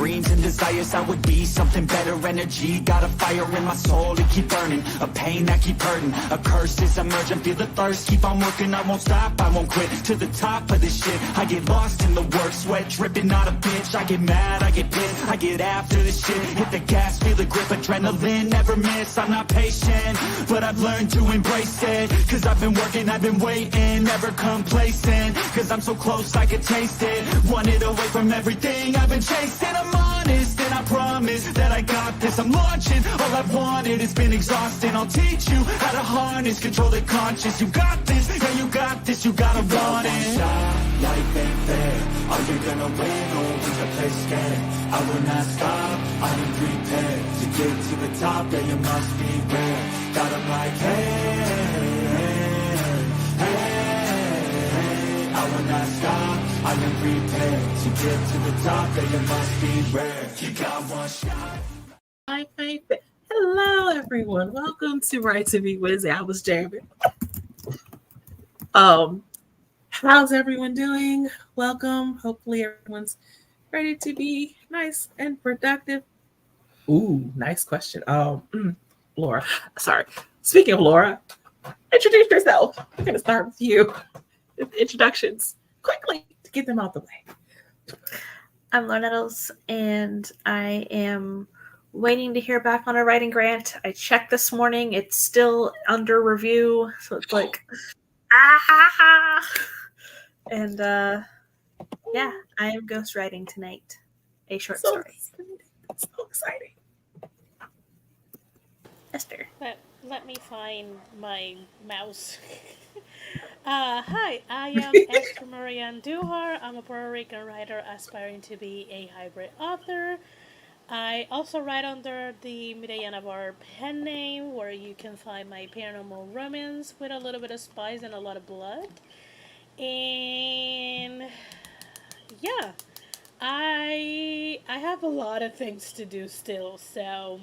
dreams and desires, I would be something better. Energy, got a fire in my soul to keep burning. A pain that keep hurting, a curse is emerging. Feel the thirst, keep on working, I won't stop, I won't quit. To the top of this shit, I get lost in the work. Sweat dripping, not a bitch, I get mad, I get pissed. I get after this shit, hit the gas, feel the grip. Adrenaline, never miss, I'm not patient, but I've learned to embrace it. Cause I've been working, I've been waiting, never complacent. Cause I'm so close, I can taste it. Wanted away from everything I've been chasing. I'm honest, and I promise that I got this. I'm launching, all I've wanted has been exhausting. I'll teach you how to harness, control the conscious. You got this, yeah you got this, you gotta want it. Life ain't fair, are you gonna win or will you play scared? I will not stop, I am prepared. To get to the top, yeah you must be rare. Got 'em like hey, I will not stop, I am prepared. To get to the top, yeah you must be rare. You got one shot. Hello everyone, welcome to Right to Be Wednesday. I was jamming. How's everyone doing? Welcome. Hopefully everyone's ready to be nice and productive. Ooh, nice question. Laura. Sorry. Speaking of Laura, introduce yourself. I'm gonna start with you. Introductions quickly to get them out the way. I'm Nettles, and I am waiting to hear back on a writing grant. I checked this morning; it's still under review, so it's like, and yeah, I am ghostwriting tonight a short story. So exciting. Esther. Let me find my mouse. Hi, I am Esther Andújar. I'm a Puerto Rican writer aspiring to be a hybrid author. I also write under the Mireya Navarre pen name, where you can find my paranormal romance with a little bit of spice and a lot of blood. And yeah, I have a lot of things to do still, so,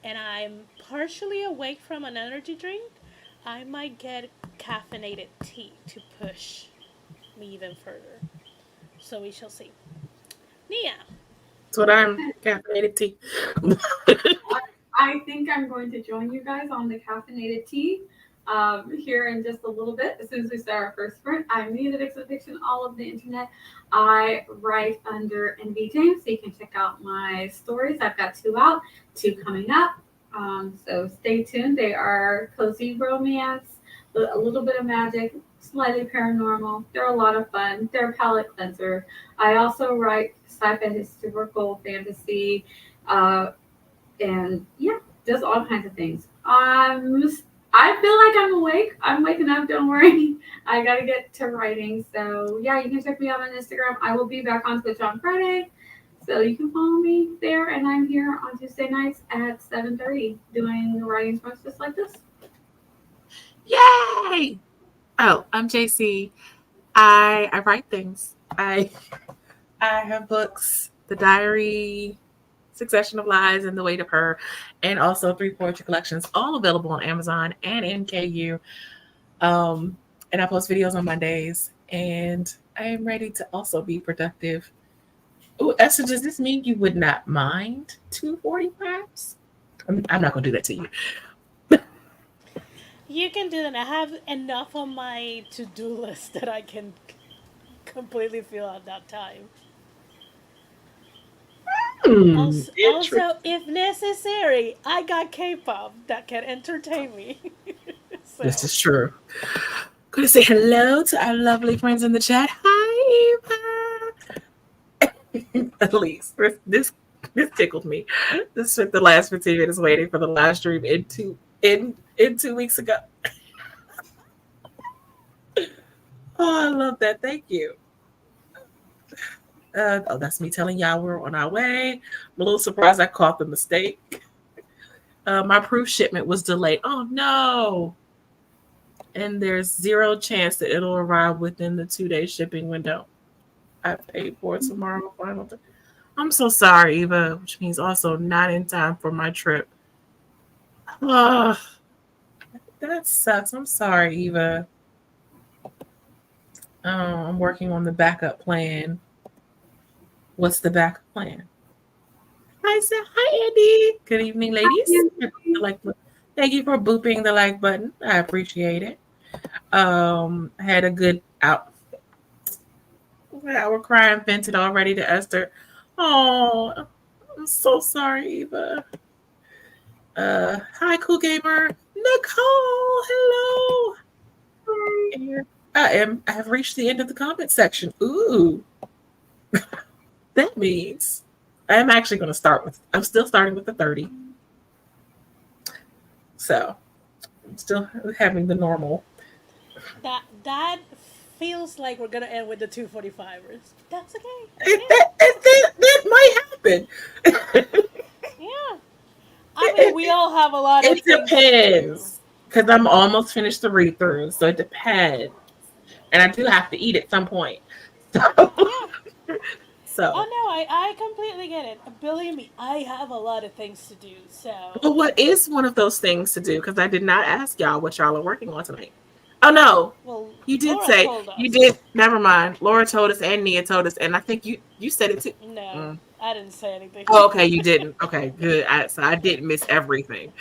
and I'm partially awake from an energy drink. I might get caffeinated tea to push me even further. So we shall see. Nia. That's what I'm caffeinated tea. I think I'm going to join you guys on the caffeinated tea here in just a little bit. As soon as we start our first sprint, I'm Nia, the Vixen Fiction, all of the internet. I write under NV James, so you can check out my stories. I've got 2 out, 2 coming up. So stay tuned. They are cozy romance, a little bit of magic, slightly paranormal. They're a lot of fun. They're a palate cleanser. I also write sci-fi historical fantasy, and yeah, just all kinds of things. I feel like I'm awake. I'm waking up. Don't worry. I gotta get to writing. So yeah, you can check me out on Instagram. I will be back on Twitch on Friday, so you can follow me there. And I'm here on Tuesday nights at 7:30 doing writing sprints just like this. Yay! Oh, I'm JC. I write things. I have books, The Diary, Succession of Lies, and The Weight of Her, and also 3 poetry collections, all available on Amazon and NKU. And I post videos on Mondays, and I am ready to also be productive. Oh, Esther, does this mean you would not mind 245s? I'm not going to do that to you. You can do that. I have enough on my to-do list that I can completely fill out that time. Also, if necessary, I got K-pop that can entertain me. So. This is true. Going to say hello to our lovely friends in the chat. Hi, Eva. At least this tickled me. This spent the last 15 minutes waiting for the live stream in 2 weeks ago. Oh, I love that. Thank you. That's me telling y'all we're on our way. I'm a little surprised I caught the mistake. My proof shipment was delayed. Oh no. And there's 0 chance that it'll arrive within the 2-day shipping window. I paid for it tomorrow. I'm so sorry, Eva, which means also not in time for my trip. Oh, that sucks. I'm sorry, Eva. I'm working on the backup plan. What's the backup plan? I said, hi, Andy. Good evening, ladies. Hi, Thank you for booping the like button. I appreciate it. I had a good hour crying, vented already to Esther. Oh, I'm so sorry, Eva. Hi, cool gamer. Nicole, hello. And I have reached the end of the comment section. Ooh, that means I'm actually going to I'm still starting with the 30. So I'm still having the normal. That feels like we're gonna end with the 245ers. That's okay. That's It, okay. that might happen. Yeah. I mean, we all have a lot of It things to do. depends because I'm almost finished the read through, so it depends. And I do have to eat at some point. So, Yeah. Oh so. no, I completely get it. Believe me, I have a lot of things to do. But So what is one of those things to do? Because I did not ask y'all what y'all are working on tonight. Oh no, well, you did Laura say told you us. did. Never mind. Laura told us and Nia told us, and I think you said it too. No, Mm. I didn't say anything. Oh, okay, you didn't. Okay, good. So I didn't miss everything.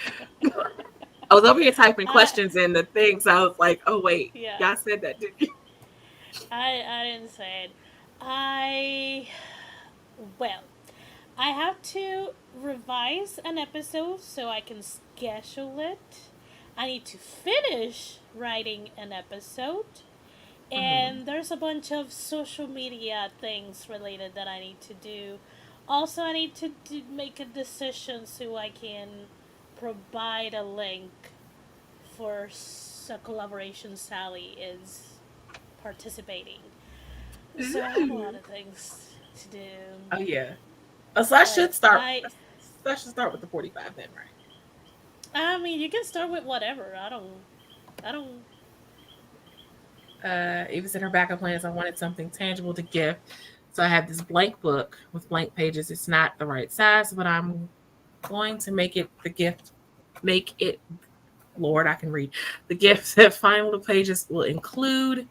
I was over here typing I questions in the thing, so I was like, oh wait, yeah. y'all said that, didn't you? I didn't say it. I well, I have to revise an episode so I can schedule it. I need to finish writing an episode. Mhm. And there's a bunch of social media things related that I need to do. Also, I need to make a decision so I can provide a link for a collaboration Sally is participating. So I have a lot Ooh. of things to do. Oh yeah. Oh, so I But should start. I So I should start with the 45 then, right? I mean, you can start with whatever. I don't Eva said her backup plan is I wanted something tangible to gift. So I have this blank book with blank pages. It's not the right size, but I'm going to make it the gift. Make it, Lord, I can read. The gift that final pages will include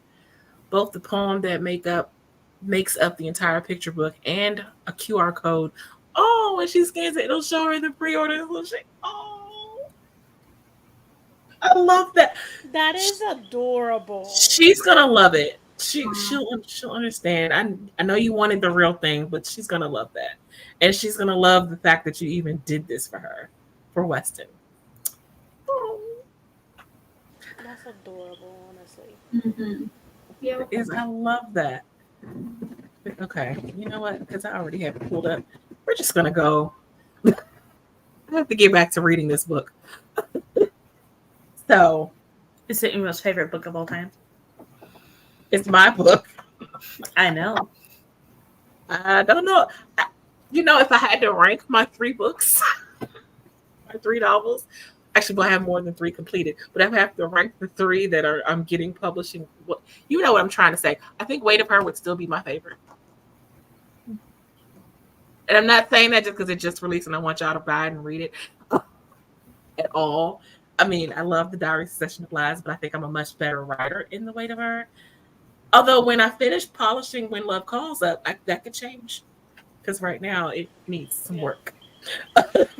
both the poem that makes up the entire picture book and a QR code. Oh, when she scans it, it'll show her the pre-order. Oh, I love that. that is adorable. She's gonna love it. She'll understand. I know you wanted the real thing, but she's gonna love that, and she's gonna love the fact that you even did this for her, for Weston. Oh, That's adorable, honestly. Mm-hmm. Yeah. I love that. Okay, you know what? Because I already have it pulled up. We're just gonna go. I have to get back to reading this book. So Is it your most favorite book of all time? it's my book. I know. I don't know. If I had to rank my 3 books, my 3 novels, actually, well, I have more than 3 completed, but if I have to rank the 3 that I'm getting publishing, well, you know what I'm trying to say. I think Weight of Her would still be my favorite. And I'm not saying that just because it just released and I want y'all to buy it and read it at all. I mean, I love the Diary Succession of Lies, but I think I'm a much better writer in The Weight of Her. Although when I finish polishing When Love Calls Up, that could change because right now it needs some Yeah. work.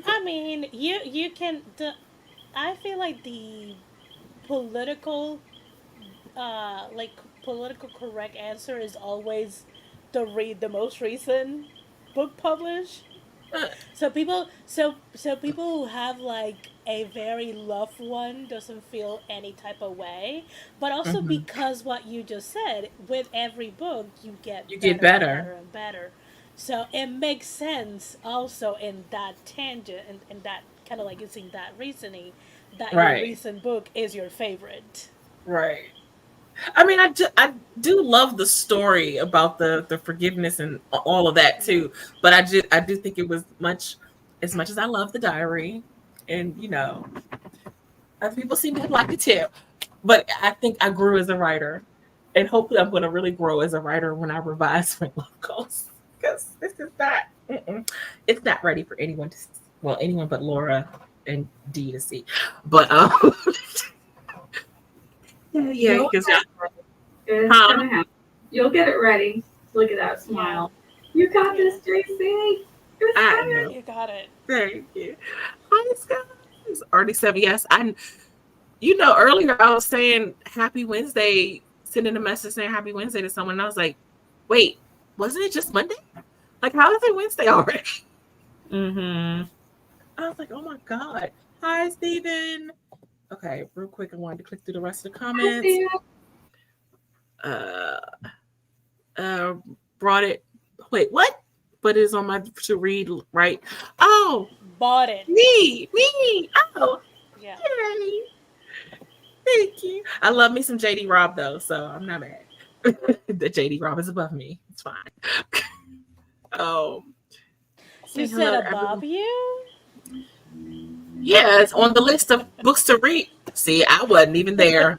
I mean, you can. I feel like the political, political correct answer is always to read the most recent book published. Uh, So people who have like a very loved one doesn't feel any type of way, but also mhm. because what you just said, with every book you get You get better and better. better and better. So it makes sense also in that tangent and that kind of like using that reasoning that your Right. recent book is your favorite. Right. I mean, I do love the story about the forgiveness and all of that Yeah. too. But I do think it was as much as I love the diary, and other people seem to have liked it too. But I think I grew as a writer, and hopefully I'm going to really grow as a writer when I revise my love goals because this is not. It's not ready for anyone to anyone but Laura and Dee to see. But yeah, You'll because get it ready. It's huh? gonna happen. You'll get it ready. Look at that Yeah. smile. You got Yeah. this, JC. You're I smart. know. You got Got it. Thank you. Hi, guys. Already said yes. Earlier I was saying Happy Wednesday, sending a message saying Happy Wednesday to someone, and I was like, wait, wasn't it just Monday? Like, how is it Wednesday already? Mm-hmm. I was like, oh my God. Hi, Steven. Okay, real quick, I wanted to click through the rest of the comments. Brought it. Wait, what? But it is on my to read, right? Oh, Bought it. me. Oh, Yeah. yay. Thank you. I love me some JD Robb though, so I'm not mad. The JD Robb is above me. It's fine. You Saying said hello to above everyone. you? Yeah, it's on the list of books to read. See, I wasn't even there.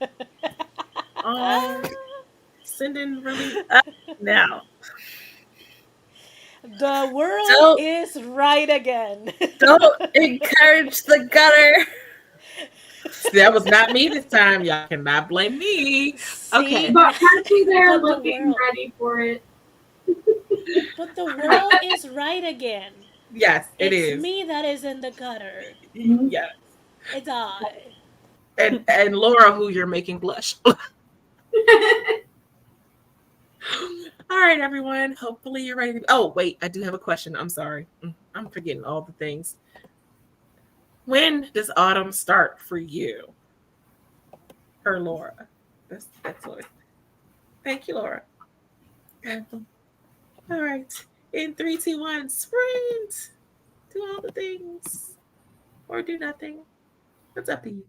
Sending really Now, The world Don't- is right again. don't encourage the gutter. that was not me this time. Y'all cannot blame me. Okay. See? But Percy there But the looking world. ready for it. But the world is right again. Yes, it It's is. me that is in the gutter. Yes. It's I. And Laura, who you're making blush. All right, everyone. Hopefully you're ready. Oh, wait, I do have a question. I'm sorry. I'm forgetting all the things. When does autumn start for you? Her Laura. That's Laura. Thank you, Laura. All right. In 3, 2, 1, sprint. Do all the things. Or do nothing. It's up to you.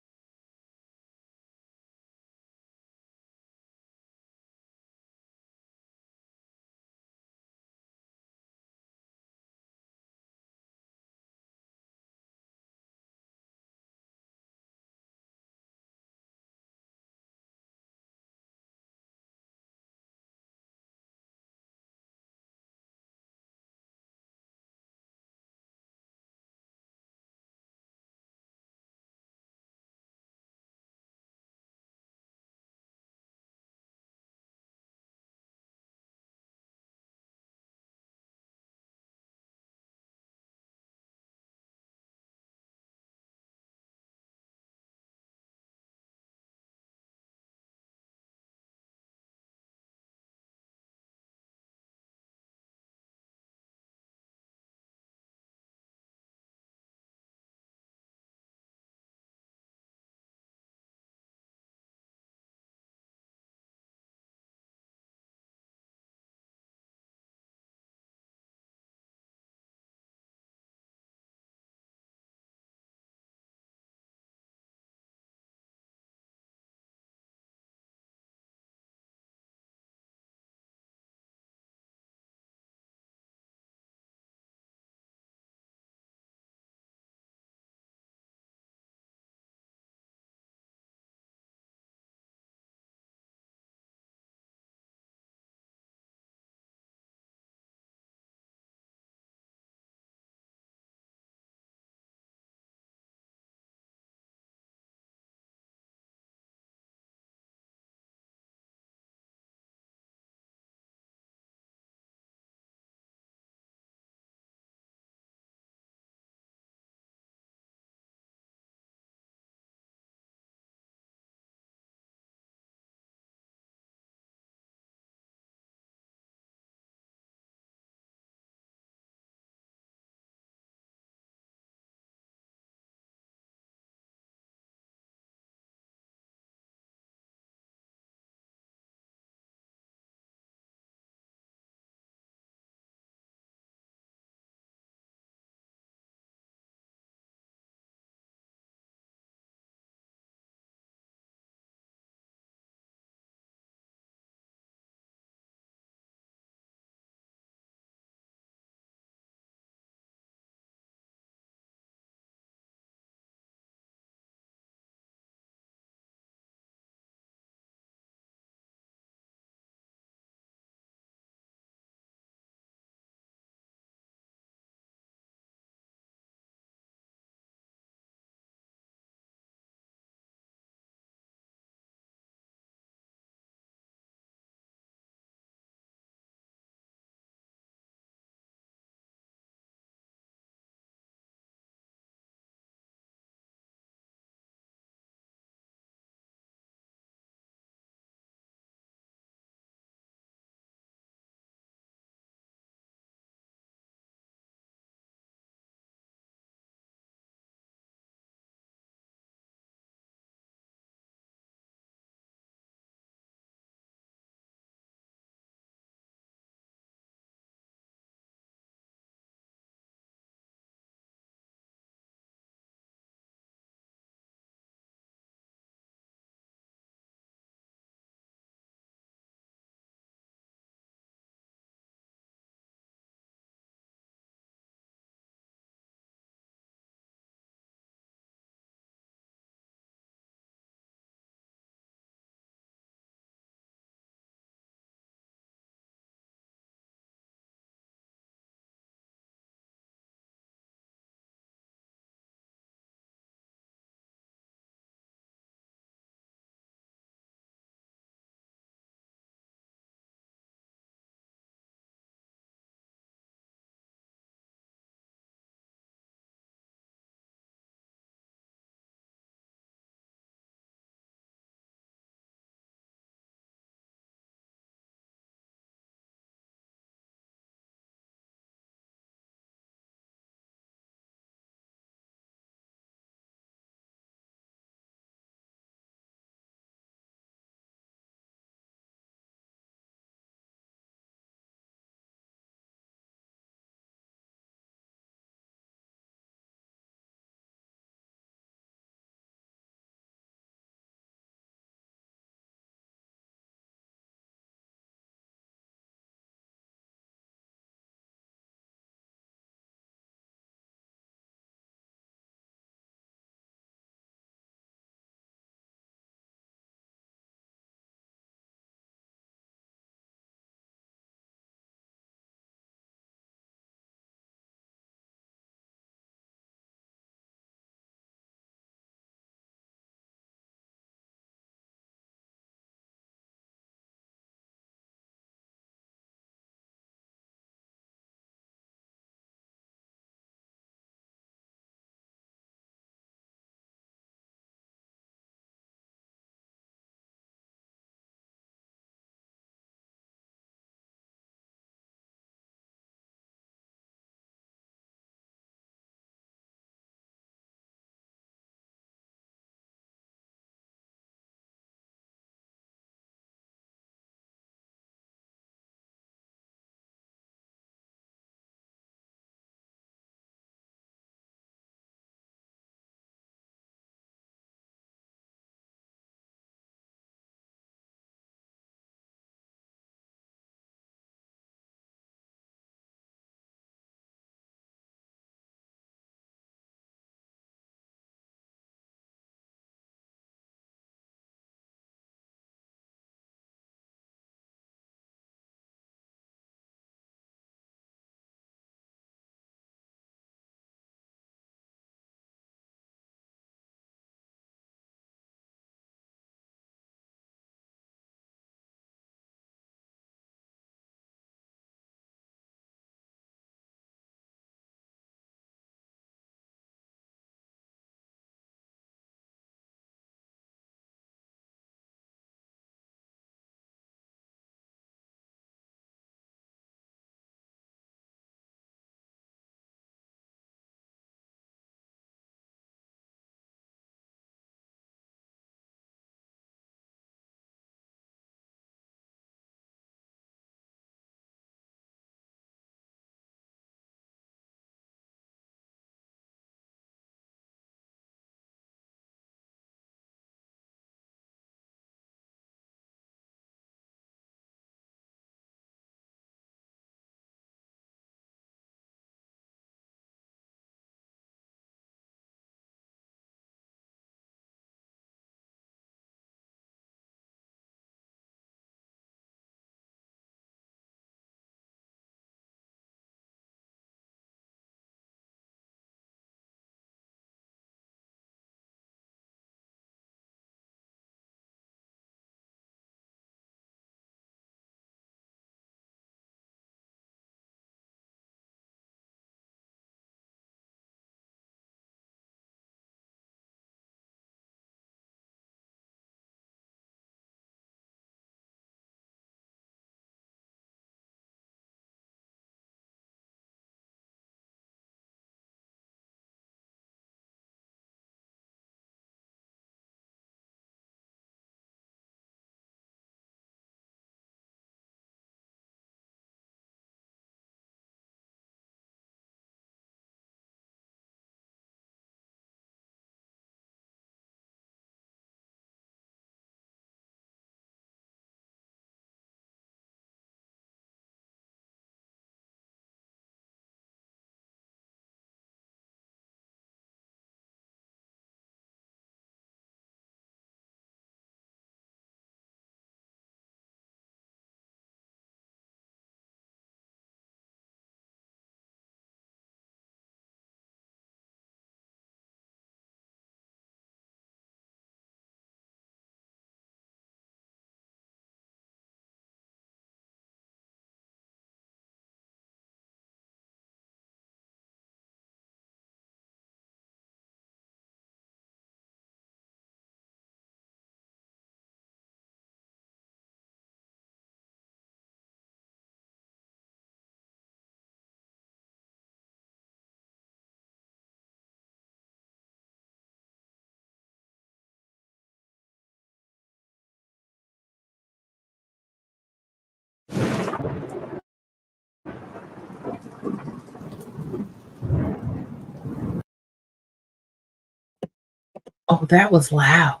that was loud.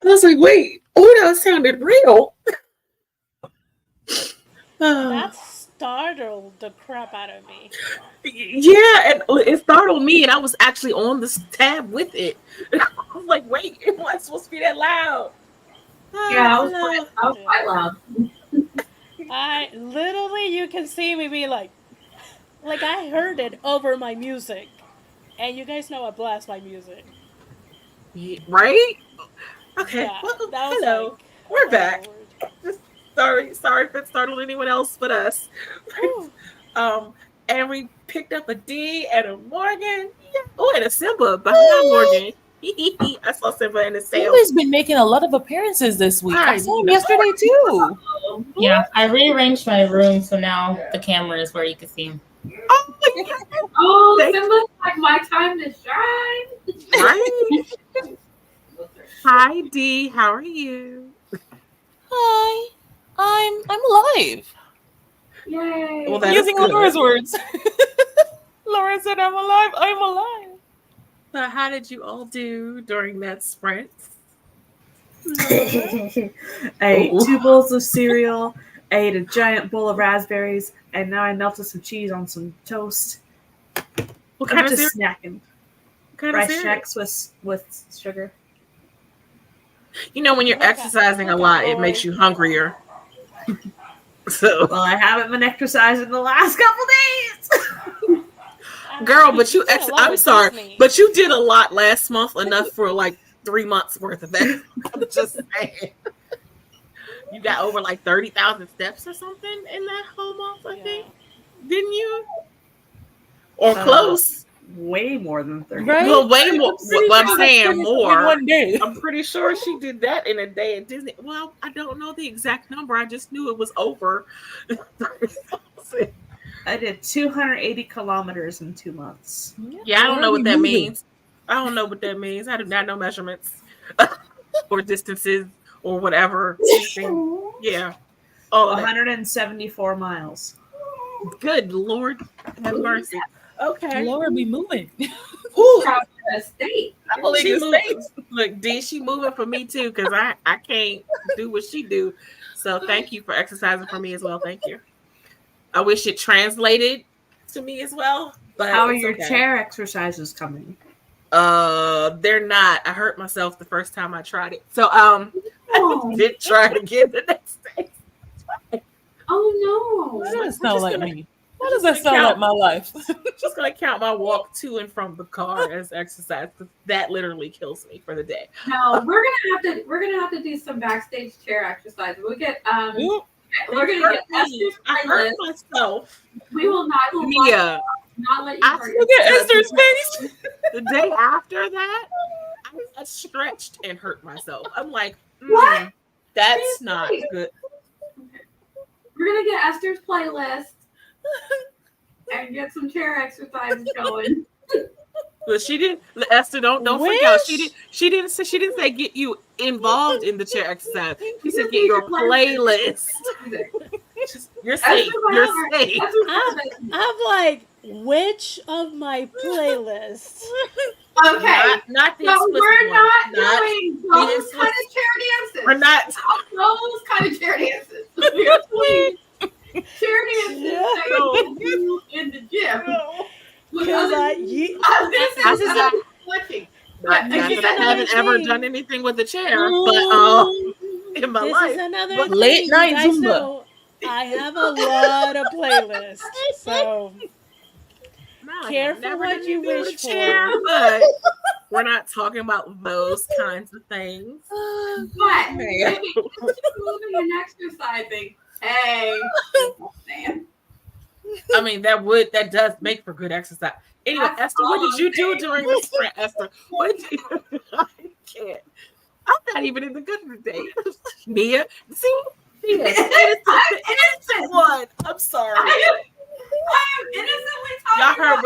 I was like, wait, that sounded real. That startled the crap out of me. Yeah, and it startled me, and I was actually on this tab with it. I was like, wait, it wasn't supposed to be that loud. Yeah, that was quite loud. I literally, you can see me be like I heard it over my music, and you guys know I blast my music. Yeah, right? Okay. Yeah, Well, that was hello. like, We're oh back. Lord. Sorry if it startled anyone else but us. Whew. And we picked up a D and a Morgan. Yeah. Oh, and a Simba behind Morgan. I saw Simba in the sale. Simba's been making a lot of appearances this week. I saw him yesterday too. Yeah, I rearranged my room so now the camera is where you can see him. Oh my God. Oh, Simba's like my time to shine. Right? Hi, D. How are you? Hi, I'm alive. Yay. Well, that Using is good. Laura's words. Laura said, "I'm alive. I'm alive." So how did you all do during that sprint? I ate 2 bowls of cereal. I ate a giant bowl of raspberries, and now I melted some cheese on some toast. What I'm kind of just cereal? snacking. What kind of Rice cereal? Chex with sugar. You know, when you're exercising a lot, it makes you hungrier. So, Well, I haven't been exercising the last couple days. girl, but you did a lot I'm with sorry, Disney. but you did a lot last month, enough for like 3 months worth of that. I'm just saying. You got over like 30,000 steps or something in that whole month, I think. Didn't you? Or close. Way more than 30. Right? Well, way more. But I'm saying In more. one day. I'm pretty sure she did that in a day at Disney. Well, I don't know the exact number. I just knew it was over. I did 280 kilometers in 2 months. Yeah, I don't know what that Moving. means. I don't know what that means. I do not know measurements or distances or whatever. Anything. Yeah. Oh, 174 miles. good Lord, have mercy. Okay. Laura be moving. Ooh, Proud of the state. she moving. Look, D, she moving for me too, because I can't do what she do. So thank you for exercising for me as well. Thank you. I wish it translated to me as well. But How are it's your okay. chair exercises coming? They're not. I hurt myself the first time I tried it. So I did try it again the next day. Oh Why no. does that sound like me? Why does just that sound count. like my life? Just gonna count my walk to and from the car as exercise, because that literally kills me for the day. No, we're gonna have to do some backstage chair exercise. We'll get Oop. we're gonna get Esther's I hurt playlist. myself. We will not Mia, not let you I hurt Look at Esther's face. the day after that, I stretched and hurt myself. I'm like, What? that's not good. We're gonna get Esther's playlist and get some chair exercises going. But she didn't. Esther, don't freak out. She didn't say get you involved in the chair exercise. She said get your playlist. You're safe. You're safe. I'm like, which of my playlists? Okay. Not the So explicit we're one. not doing those the kind of chair dances. We're not. Those kind of chair dances. We are doing chair dances that you do in the gym. Because I was gonna say glitching. Not that I haven't ever done anything with a chair, but in my This life. is another But thing late you night guys Zumba. know. I have a lot of playlists, so No, I have Careful never what done you anything with wish a for. chair, but we're not talking about those kinds of things. But Man. moving and exercising. Hey, man. I mean, that does make for good exercise. Anyway, That's Esther, what did all you I'm do saying. during the sprint, Esther? What did you I can't. I'm not even in the good of the day. Mia, see? Mia, I'm innocent. one. I'm sorry. I am innocently talking Y'all heard about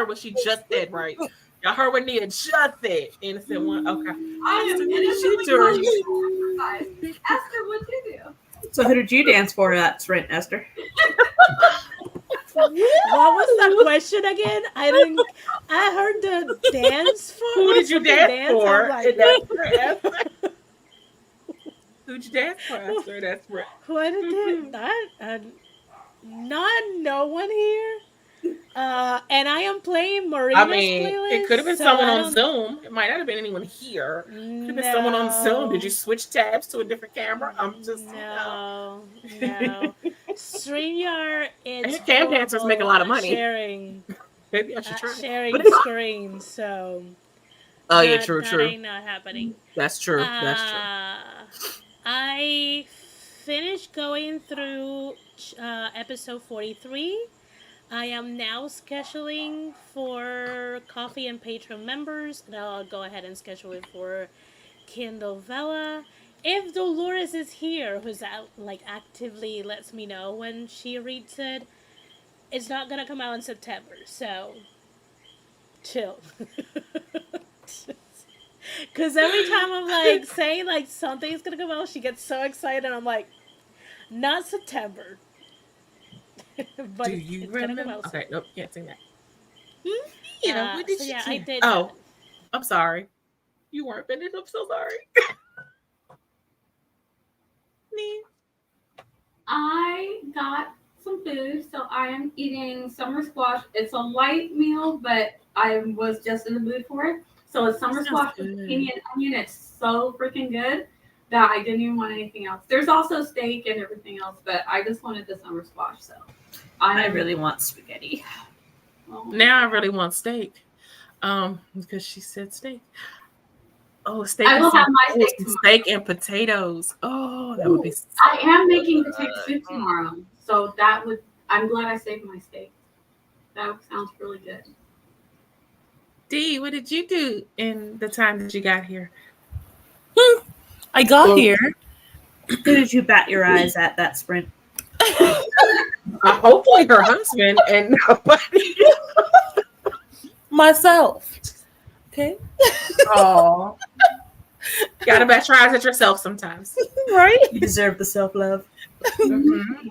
what she just said, right? Y'all heard what Nia just said. Innocent one. Okay. I am Esther, what did innocently you do? talking about exercise. Esther, what'd you do? So who did you dance for at that sprint, Esther? What was the question again? I heard the dance for. Who did you dance for? I'm like, And that's your answer. Who'd you dance for, Esther? That's right. who I did that? Not no one here. And I am playing Marina's playlist. It could have been so someone I on Zoom. It might not have been anyone here. It could have been someone on No. Zoom. Did you switch tabs to a different camera? I'm just No. StreamYard is And cam dancers make a lot of money. sharing Maybe I should try. sharing screens, so Oh yeah, that true. ain't not happening. That's true. That's true. I finished going through episode 43. I am now scheduling for KoFi and Patreon members, and I'll go ahead and schedule it for Kindle Vella. If Dolores is here, who's out, actively lets me know when she reads it, it's not gonna come out in September, so chill. Because every time I'm saying something's gonna come out, she gets so excited. I'm like, not September. But Do you remember? Okay, nope, can't sing that. Yeah, what did so you yeah, do? I did. Oh, I'm sorry. You weren't finished. I'm so sorry. I got some food, so I am eating summer squash. It's a light meal, but I was just in the mood for it. So it's summer squash with zucchini and onion. It's so freaking good that I didn't even want anything else. There's also steak and everything else, but I just wanted the summer squash. So I really want spaghetti. Now I really want steak. Because she said steak. Oh, steak! I will have my steak tomorrow. Steak and potatoes. Oh, that would be. I am making potato soup tomorrow, so that would. I'm glad I saved my steak. That sounds really good. Dee, what did you do in the time that you got here? I got here. Who did you bat your eyes at that sprint? Hopefully her husband and nobody. Myself. Okay. Oh. Gotta bat your eyes at yourself sometimes. Right? You deserve the self-love. Mm-hmm.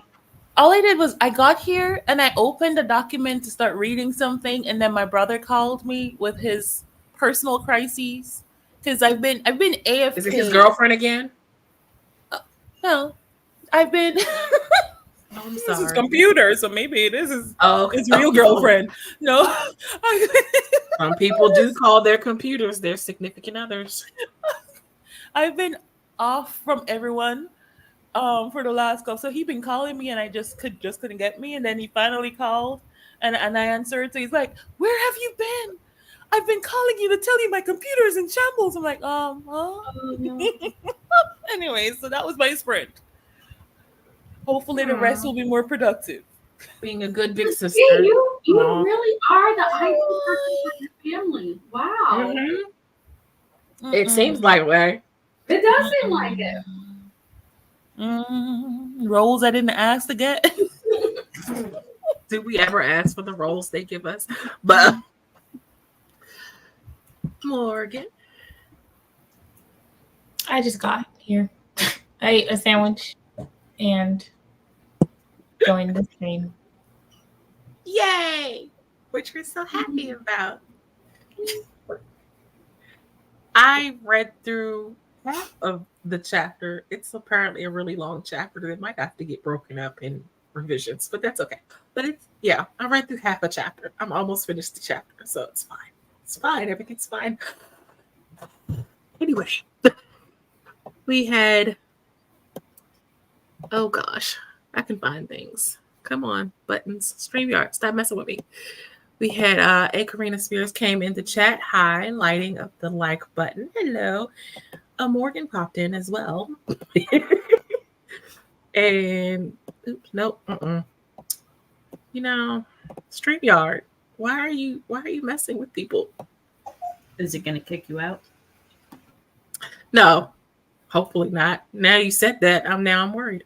All I did was I got here and I opened a document to start reading something, and then my brother called me with his personal crises because I've been AFK. Is it his girlfriend again? No, I've been. Oh, I'm This sorry. is computer, so maybe it is his, okay. his real girlfriend. No, Some people do call their computers their significant others. I've been off from everyone for the last couple. So he'd been calling me, and I just couldn't get me. And then he finally called, and I answered. So he's like, "Where have you been? I've been calling you to tell you my computer's in shambles." I'm like, Anyway, so that was my sprint. Hopefully the rest will be more productive. Being a good big sister. Yeah, you really are the IT person for your family. Wow. Mm-hmm. It seems like way. It does seem like it. Roles I didn't ask to get. Do we ever ask for the roles they give us? But Morgan. I just got here. I ate a sandwich and joined the stream. Yay! Which we're so happy about. I read through half of the chapter. It's apparently a really long chapter that might have to get broken up in revisions, but that's okay. But I read through half a chapter. I'm almost finished the chapter, so it's fine. It's fine. Everything's fine. Anyway, we had, oh gosh, I can find things. Come on, buttons. StreamYard, stop messing with me. We had A. Karina Spears came in the chat. Hi, lighting up the like button. Hello. Morgan popped in as well. And oops, nope. You know, StreamYard. Why are you messing with people? Is it going to kick you out? No, hopefully not. Now you said that, I'm worried.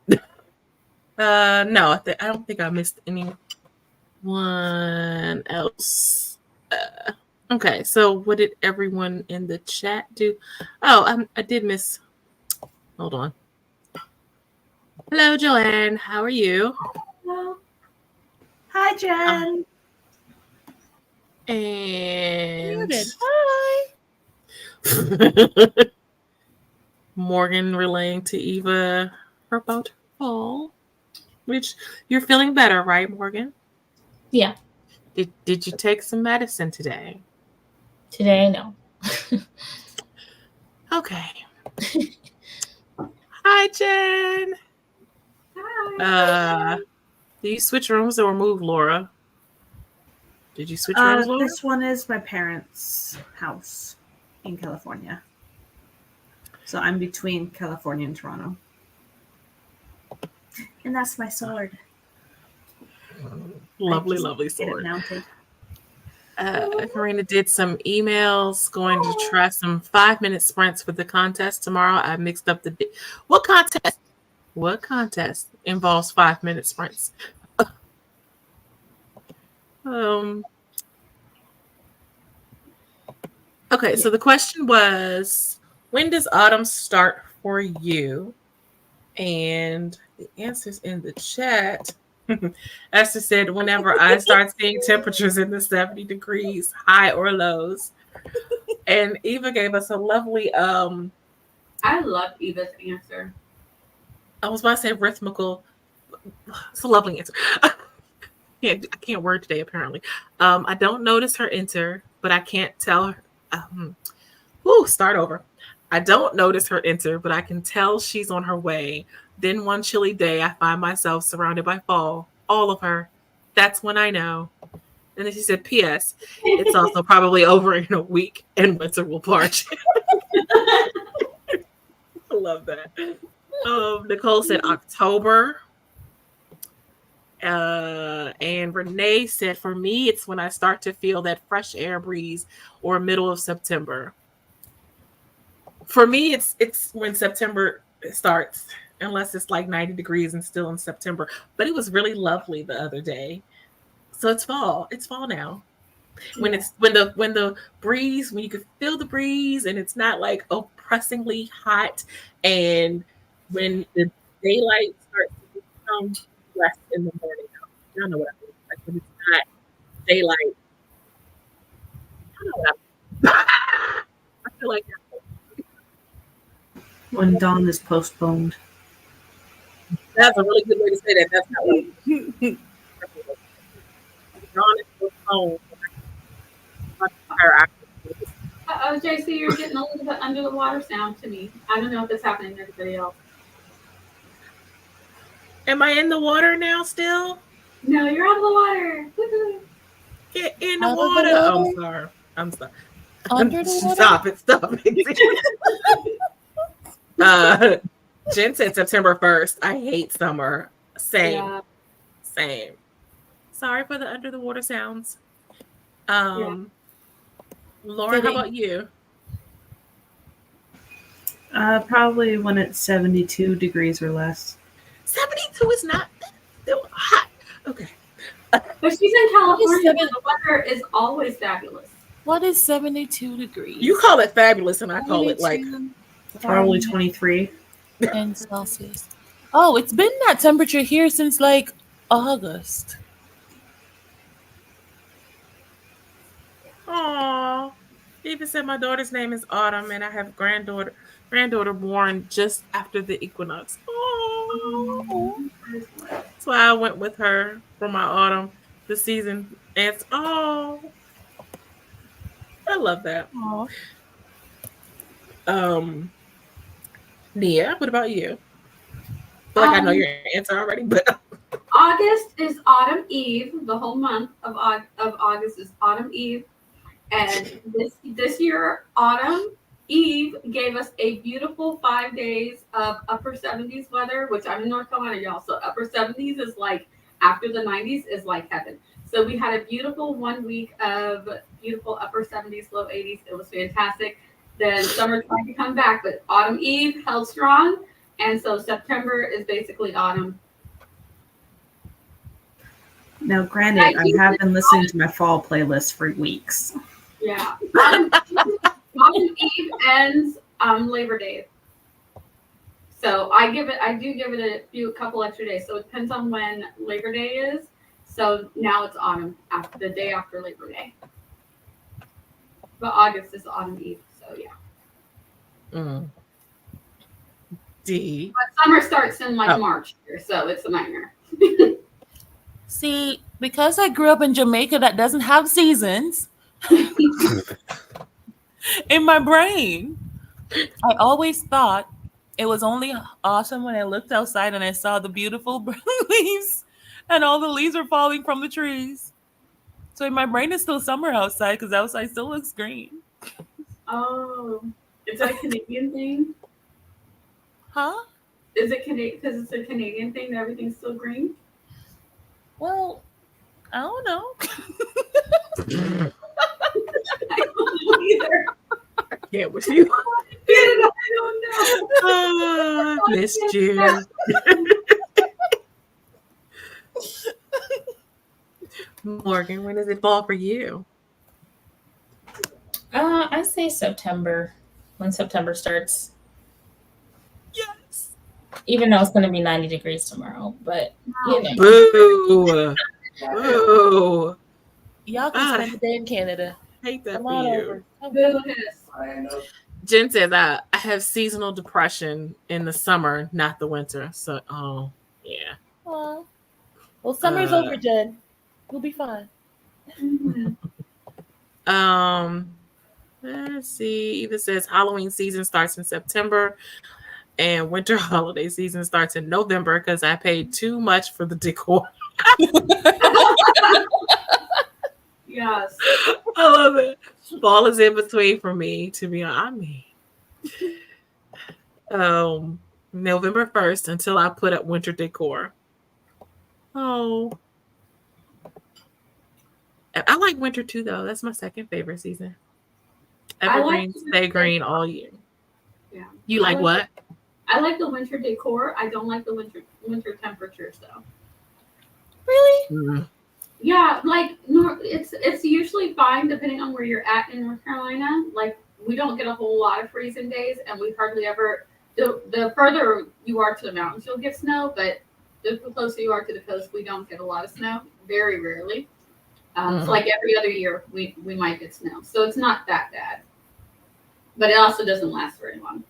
No, I don't think I missed anyone else. Okay, so what did everyone in the chat do? Oh, I did miss. Hold on. Hello, Joanne. How are you? Well, Hi, Jen. And Muted. Morgan relaying to Eva about her fall, which you're feeling better, right, Morgan? Yeah. Did you take some medicine today? Today, no. Okay. Hi, Jen. Hi. Do you switch rooms or move, Laura? Did you switch rooms, Laura? This one is my parents' house in California. So I'm between California and Toronto. And that's my sword. Lovely, I just lovely get it sword. mounted. Karina did some emails, going to try some 5-minute sprints with the contest tomorrow. I mixed up the what contest? What contest involves 5-minute sprints? Okay, so the question was, when does autumn start for you? And the answers in the chat. Esther said, whenever I start seeing temperatures in the 70 degrees, high or lows. And Eva gave us a lovely, I love Eva's answer. I was about to say rhythmical. It's a lovely answer. I can't word today, apparently. I don't notice her enter, but I can't tell her. Start over. I don't notice her enter, but I can tell she's on her way. Then one chilly day, I find myself surrounded by fall. All of her. That's when I know. And then she said, P.S. It's also probably over in a week, and winter will part. I love that. Nicole said October. And Renee said, for me, it's when I start to feel that fresh air breeze or middle of September. For me, it's when September starts, unless it's like 90 degrees and still in September. But it was really lovely the other day. So it's fall. It's fall now. When it's when the breeze, when you can feel the breeze and it's not like oppressingly hot, and when the daylight starts to become less in the morning. I don't know what I mean. Like when it's not daylight. I don't know what I mean. I feel like When dawn is postponed. that's a really good way to say that. That's not what dawn is postponed. JC, you're getting a little bit under the water sound to me. I don't know if it's happening to everybody else. Am I in the water now still? No, you're out of the water. Woo-hoo. Get in the Out of the water. water? I'm sorry. Under the water? Stop it. Jen said September 1st. I hate summer. Same. Sorry for the under the water sounds. Laura, how about you? Probably when it's 72 degrees or less. 72 is not still hot. Okay. But she's in California, and the weather is always fabulous. What is 72 degrees? You call it fabulous, and I call it like probably 23. And Celsius. Oh, it's been that temperature here since like August. Aww. Eva said my daughter's name is Autumn, and I have granddaughter born just after the equinox. Aww. That's why I went with her for my autumn this season. And it's I love that. Aww. Nia, what about you? I feel like I know your answer already, but August is Autumn Eve. The whole month of August is Autumn Eve. And this year, Autumn Eve gave us a beautiful 5 days of upper 70s weather, which I'm in North Carolina, y'all. So upper 70s is like after the 90s is like heaven. So we had a beautiful 1 week of beautiful upper 70s, low 80s. It was fantastic. Then summer tried to come back, but Autumn Eve held strong. And so September is basically autumn. Now, granted, I have been listening to my fall playlist for weeks. Yeah. Autumn Eve ends Labor Day. So I do give it a couple extra days. So it depends on when Labor Day is. So now it's autumn after the day after Labor Day. But August is autumn eve, so yeah. D. But summer starts in like Oh. March here, so it's a nightmare. See, because I grew up in Jamaica that doesn't have seasons, in my brain, I always thought it was only awesome when I looked outside and I saw the beautiful leaves and all the leaves are falling from the trees. So in my brain, it's still summer outside because outside still looks green. Oh, is that a Canadian thing? Huh? Is it Canadian? Because it's a Canadian thing that everything's still green? Well, I don't know. I don't know either. I can't with you. I don't know. Miss you. Morgan, when does it fall for you? I say September, when September starts. Yes. Even though it's going to be 90 degrees tomorrow, but you know. Boo. Boo. Y'all can spend the day in Canada. Hate that Come for on you. over. Boo hiss. Jen says I have seasonal depression in the summer, not the winter. So, oh, yeah. Aw. Well, summer's over, Jen. We'll be fine. Mhm. Let's see. Either says Halloween season starts in September and winter holiday season starts in November because I paid too much for the decor. Yes. I love it. Fall is in between for me, to be honest. November 1st until I put up winter decor. Oh. I like winter too, though. That's my second favorite season. Evergreen, stay green all year. Yeah. You like what? I like the winter decor. I don't like the winter temperatures though. Really? Mm. Yeah, like it's usually fine depending on where you're at in North Carolina. Like we don't get a whole lot of freezing days, and we hardly ever. The further you are to the mountains, you'll get snow, but the closer you are to the coast, we don't get a lot of snow. Very rarely. So like every other year, we might get snow, so it's not that bad. But it also doesn't last very long.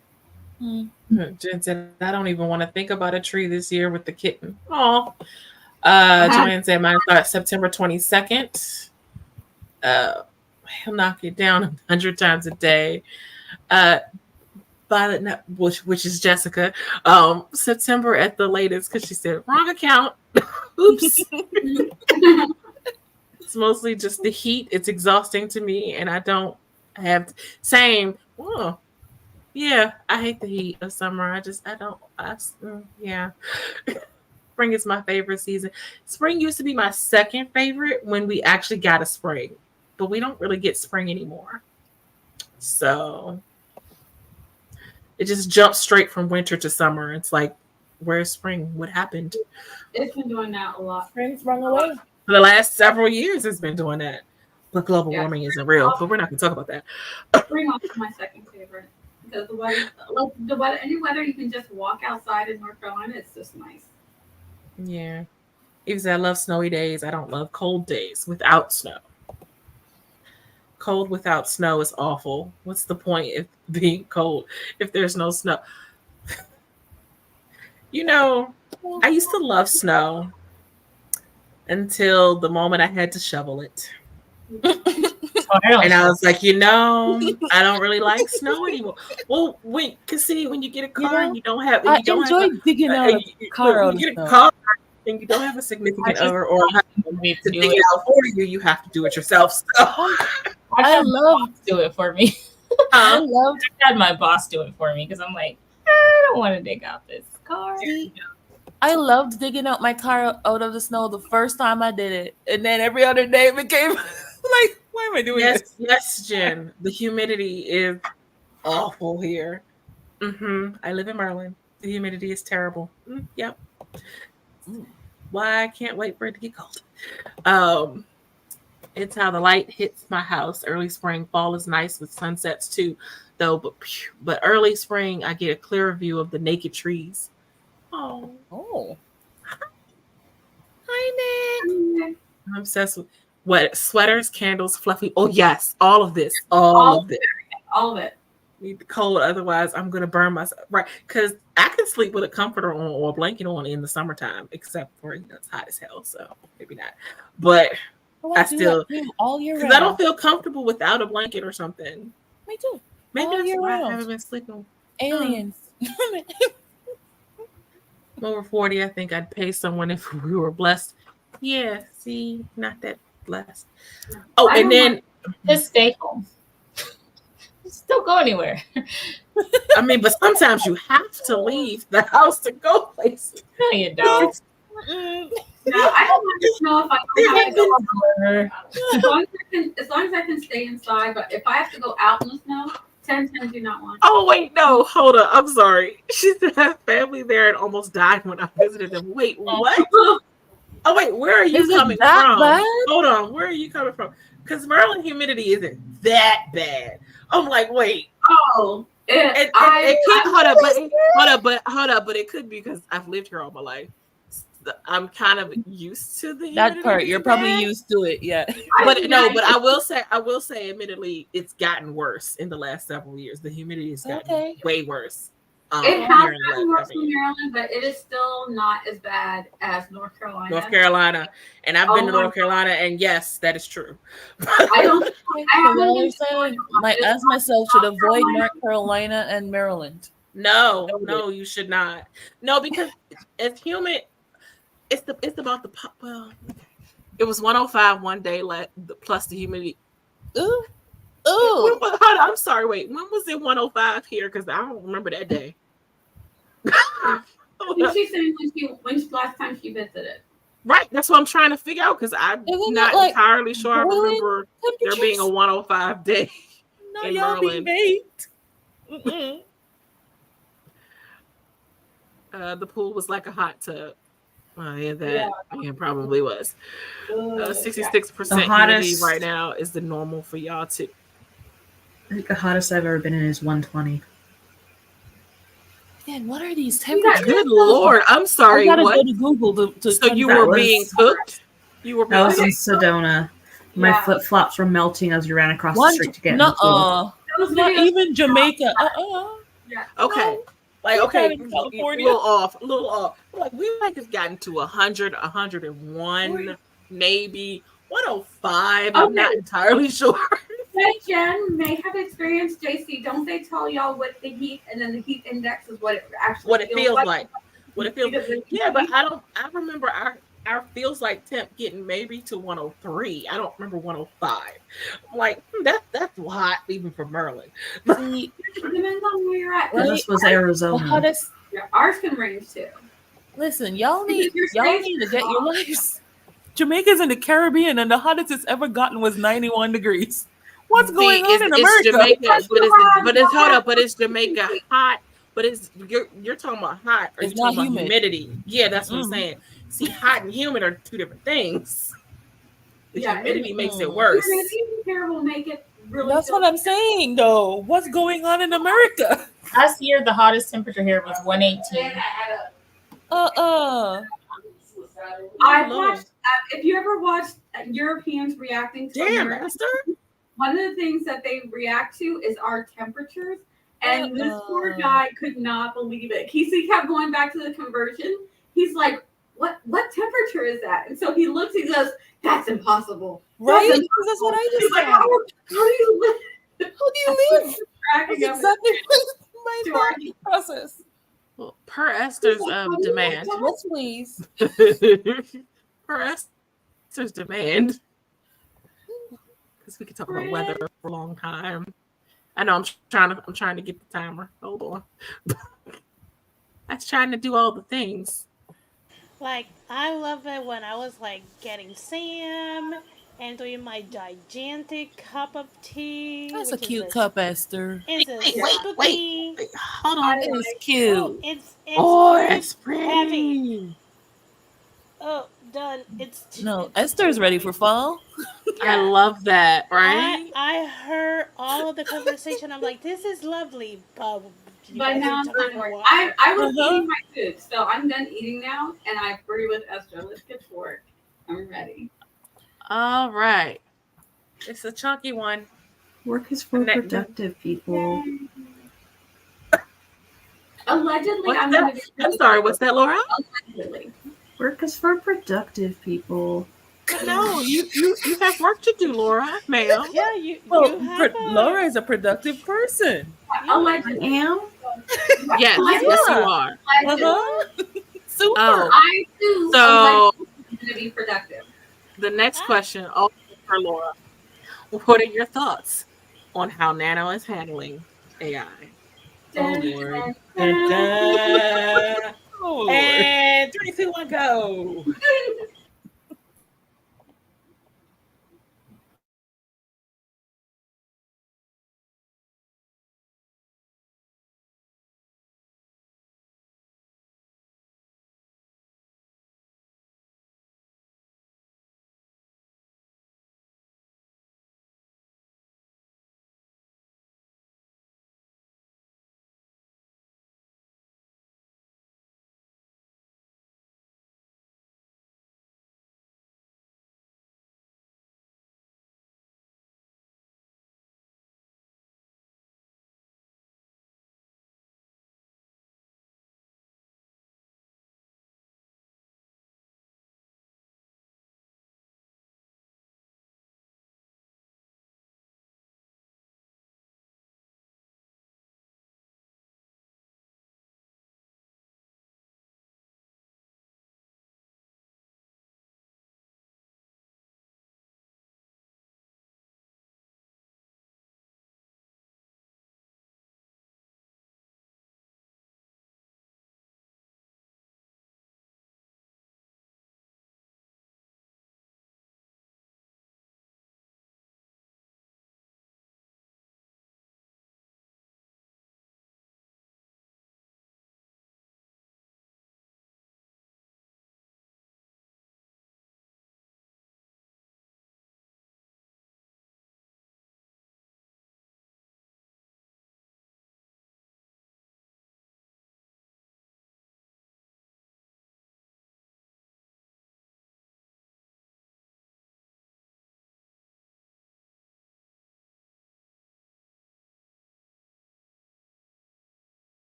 Jen said, I don't even want to think about a tree this year with the kitten. Oh. Joanne said mine starts September 22nd. He'll knock it down 100 times a day. Violet, which is Jessica, September at the latest because she said wrong account. Oops. It's mostly just the heat. It's exhausting to me, and I don't have same. Oh, yeah, I hate the heat of summer. Yeah. Spring is my favorite season. Spring used to be my second favorite when we actually got a spring, but we don't really get spring anymore. So it just jumps straight from winter to summer. It's like, where's spring? What happened? It's been doing that a lot. Spring's run away. For the last several years, it's been doing that. But global warming isn't real, but we're not going to talk about that. Spring is my second favorite because the weather, any weather you can just walk outside in North Carolina, it's just nice. Yeah. Even though I love snowy days, I don't love cold days without snow. Cold without snow is awful. What's the point of being cold if there's no snow? You know, I used to love snow until the moment I had to shovel it. And I was like, I don't really like snow anymore. Well, when you get a car and you don't have, I enjoy digging out a car out of you get a snow. car and you don't have a significant other or a husband to dig it out for you, you have to do it yourself. So I love do it for me. I loved I had my boss do it for me because I'm like, I don't want to dig out this car. I loved digging out my car out of the snow the first time I did it, and then every other day it became like, why am I doing this? Yes, Jen. The humidity is awful here. I live in Maryland. The humidity is terrible. Yep. Why I can't wait for it to get cold. It's how the light hits my house. Early spring, fall is nice with sunsets too, though. But early spring, I get a clearer view of the naked trees. Oh, Oh, hi Hi, Nick. I'm obsessed with what sweaters, candles, fluffy. Oh yes, all of this, all of this. All of it. Need the cold, otherwise I'm gonna burn myself. Right, because I can sleep with a comforter on or a blanket on in the summertime, except for it's hot as hell, so maybe not. But Oh, I do still, that too, all year because I don't round. feel comfortable without a blanket or something. Me too. Maybe All that's year why I round. haven't been sleeping. Aliens. I'm over 40. I think I'd pay someone if we were blessed. Yeah, see, not that blessed. Oh, I and don't then Just stay home. Just don't go anywhere. I mean, but sometimes you have to leave the house to go places. No, you don't. No, I don't want to know if I don't have to go. Whatever. As long as I can stay inside, but if I have to go out in the snow, 10 do not want. Oh wait, no, hold up. I'm sorry. She said I have family there and almost died when I visited them. Wait, what? Oh wait, where are you Is it coming that from? bad? Hold on, where are you coming from? Because Maryland humidity isn't that bad. I'm like, wait. Oh, Hold up, but it could be because I've lived here all my life. I'm kind of used to the humidity. That part, you're being probably bad. used to it, yeah. But no, but I will say, admittedly, it's gotten worse in the last several years. The humidity has gotten way worse. It here has in the last gotten worse several in years. Maryland, but it is still not as bad as North Carolina. North Carolina, and I've been to my North Carolina, and yes, that is true. I don't. I So haven't y'all been are saying my as myself should avoid North Carolina and Maryland. No, you should not. No, because it's humid. It's about the well. It was 105 one day, plus the humidity. Ooh. Hold on, I'm sorry. Wait, when was it 105 here? Because I don't remember that day. I think she's saying when last time she visited. Right, that's what I'm trying to figure out because I'm not entirely sure. I remember there being a 105 day. No, in y'all Maryland. be baked. The pool was like a hot tub. That probably was. 66% humidity right now is the normal for y'all too. I think the hottest I've ever been in is 120. Man, what are these temperatures? Good Lord, I'm sorry. I gotta what? go to Google to So you were being cooked? You were being I was in Sedona. My flip flops were melting as we ran across the street to get in the pool. Not even Jamaica. Yeah. Okay. No. Like, okay, California. a little off. Like, we might have gotten to 100, 101, maybe 105. I'm not entirely sure. Hey, Jen may have experienced JC. Don't they tell y'all what the heat and then the heat index is what it actually feels like. What it feels like. Yeah, but I remember our feels like temp getting maybe to 103. I don't remember 105. I'm like, that's hot even for Maryland. See, it depends on where you're at. This was Arizona. The hottest. Yeah, ours can range too. Listen, y'all need to get your lives. Jamaica's in the Caribbean, and the hottest it's ever gotten was 91 degrees. What's going on in America? Jamaica, but it's Jamaica hot. But you're talking about hot, or it's you're talking not about humidity? Yeah, that's what I'm saying. See, hot and humid are two different things. The humidity makes it worse. Humidity will make it really. That's what I'm saying, though. What's going on in America? Last year, the hottest temperature here was 118. I watched. If you ever watched Europeans reacting to America, one of the things that they react to is our temperatures. And this poor guy could not believe it. He kept going back to the conversion. He's like, what temperature is that? And so he looks, he goes, that's impossible. Right? That's what I just said. How do you live? How do you live? That's exactly my thought process. Well, per Esther's demand. Yes, please. Per Esther's demand. Because we could talk about weather for a long time. I know I'm trying to get the timer. Hold on. I was trying to do all the things. Like, I love it when I was like getting Sam and doing my gigantic cup of tea. That's a cute cup, Esther. It's Wait. Hold on. It is cute. It's pretty. heavy. Oh, done. Esther's ready for fall. I love that, right? I heard all of the conversation. I'm like, this is lovely, but now I was eating my food, so I'm done eating now, and I agree with Esther. Let's get to work. I'm ready. All right. It's a chunky one. Work is for productive people. Allegedly, What's I'm going that? to be. I'm sorry. What's that, Laura? Allegedly. Work is for productive people. No, you have work to do, Laura, ma'am. Yeah, you Well, have a Laura is a productive person. yeah. Allegedly. I am. Yes, Allegedly. yes, you are. Uh-huh. Super. Oh, I too so allegedly am going to be productive. the next question, also for Laura. What are your thoughts on how Nano is handling AI? Oh Lord. Dun, dun. Oh, Lord. And 3, 2, 1, go.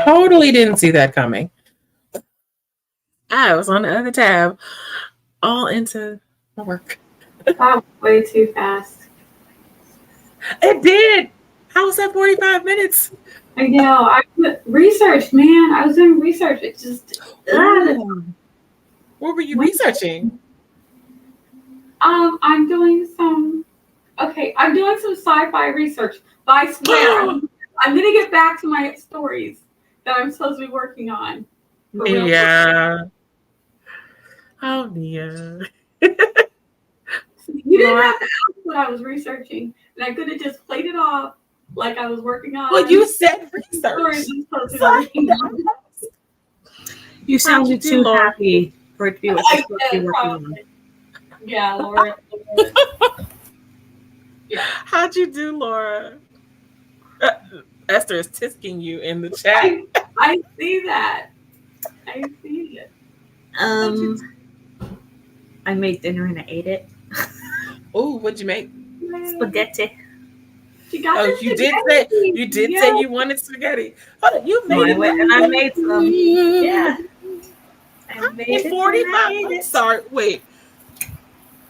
Totally didn't see that coming. I was on the other tab, all into my work. That was way too fast. It did. How was that 45 minutes? I know. I researched, man. I was doing research. It just. What were you researching? I'm doing some. Okay, I'm doing some sci-fi research. But I swear, I'm gonna get back to my stories that I'm supposed to be working on. Yeah. Oh, Nia. You didn't have to ask what I was researching, and I could have just played it off like I was working on. Well, you said research. Stories I'm supposed to be working on. You sounded too happy for it to be what you're supposed to be working on. Yeah, Laura. Yeah. How'd you do, Laura? Esther is tisking you in the chat. I see that. I see it. I made dinner and I ate it. Oh, what'd you make? Spaghetti. You did say you wanted spaghetti. Hold on, you made it. And I made some. Yeah. I made it 45. I'm sorry. Wait.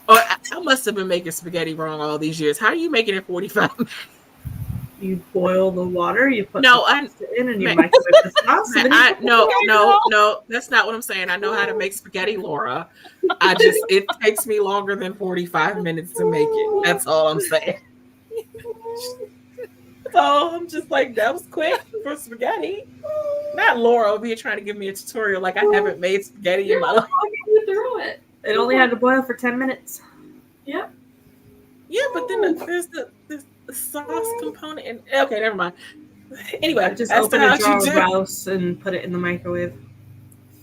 Oh, I must have been making spaghetti wrong all these years. How are you making it 45? You boil the water, you put the pasta in, and you microwave the sauce. No, that's not what I'm saying. I know how to make spaghetti, Laura. It takes me longer than 45 minutes to make it. That's all I'm saying. So I'm just like, that was quick for spaghetti. Not Laura over here trying to give me a tutorial like I haven't made spaghetti in my life. Through it. It only had to boil for 10 minutes. Yep. Yeah, but then there's the sauce component. And okay, never mind. Anyway, I just open a jar of rouse and put it in the microwave.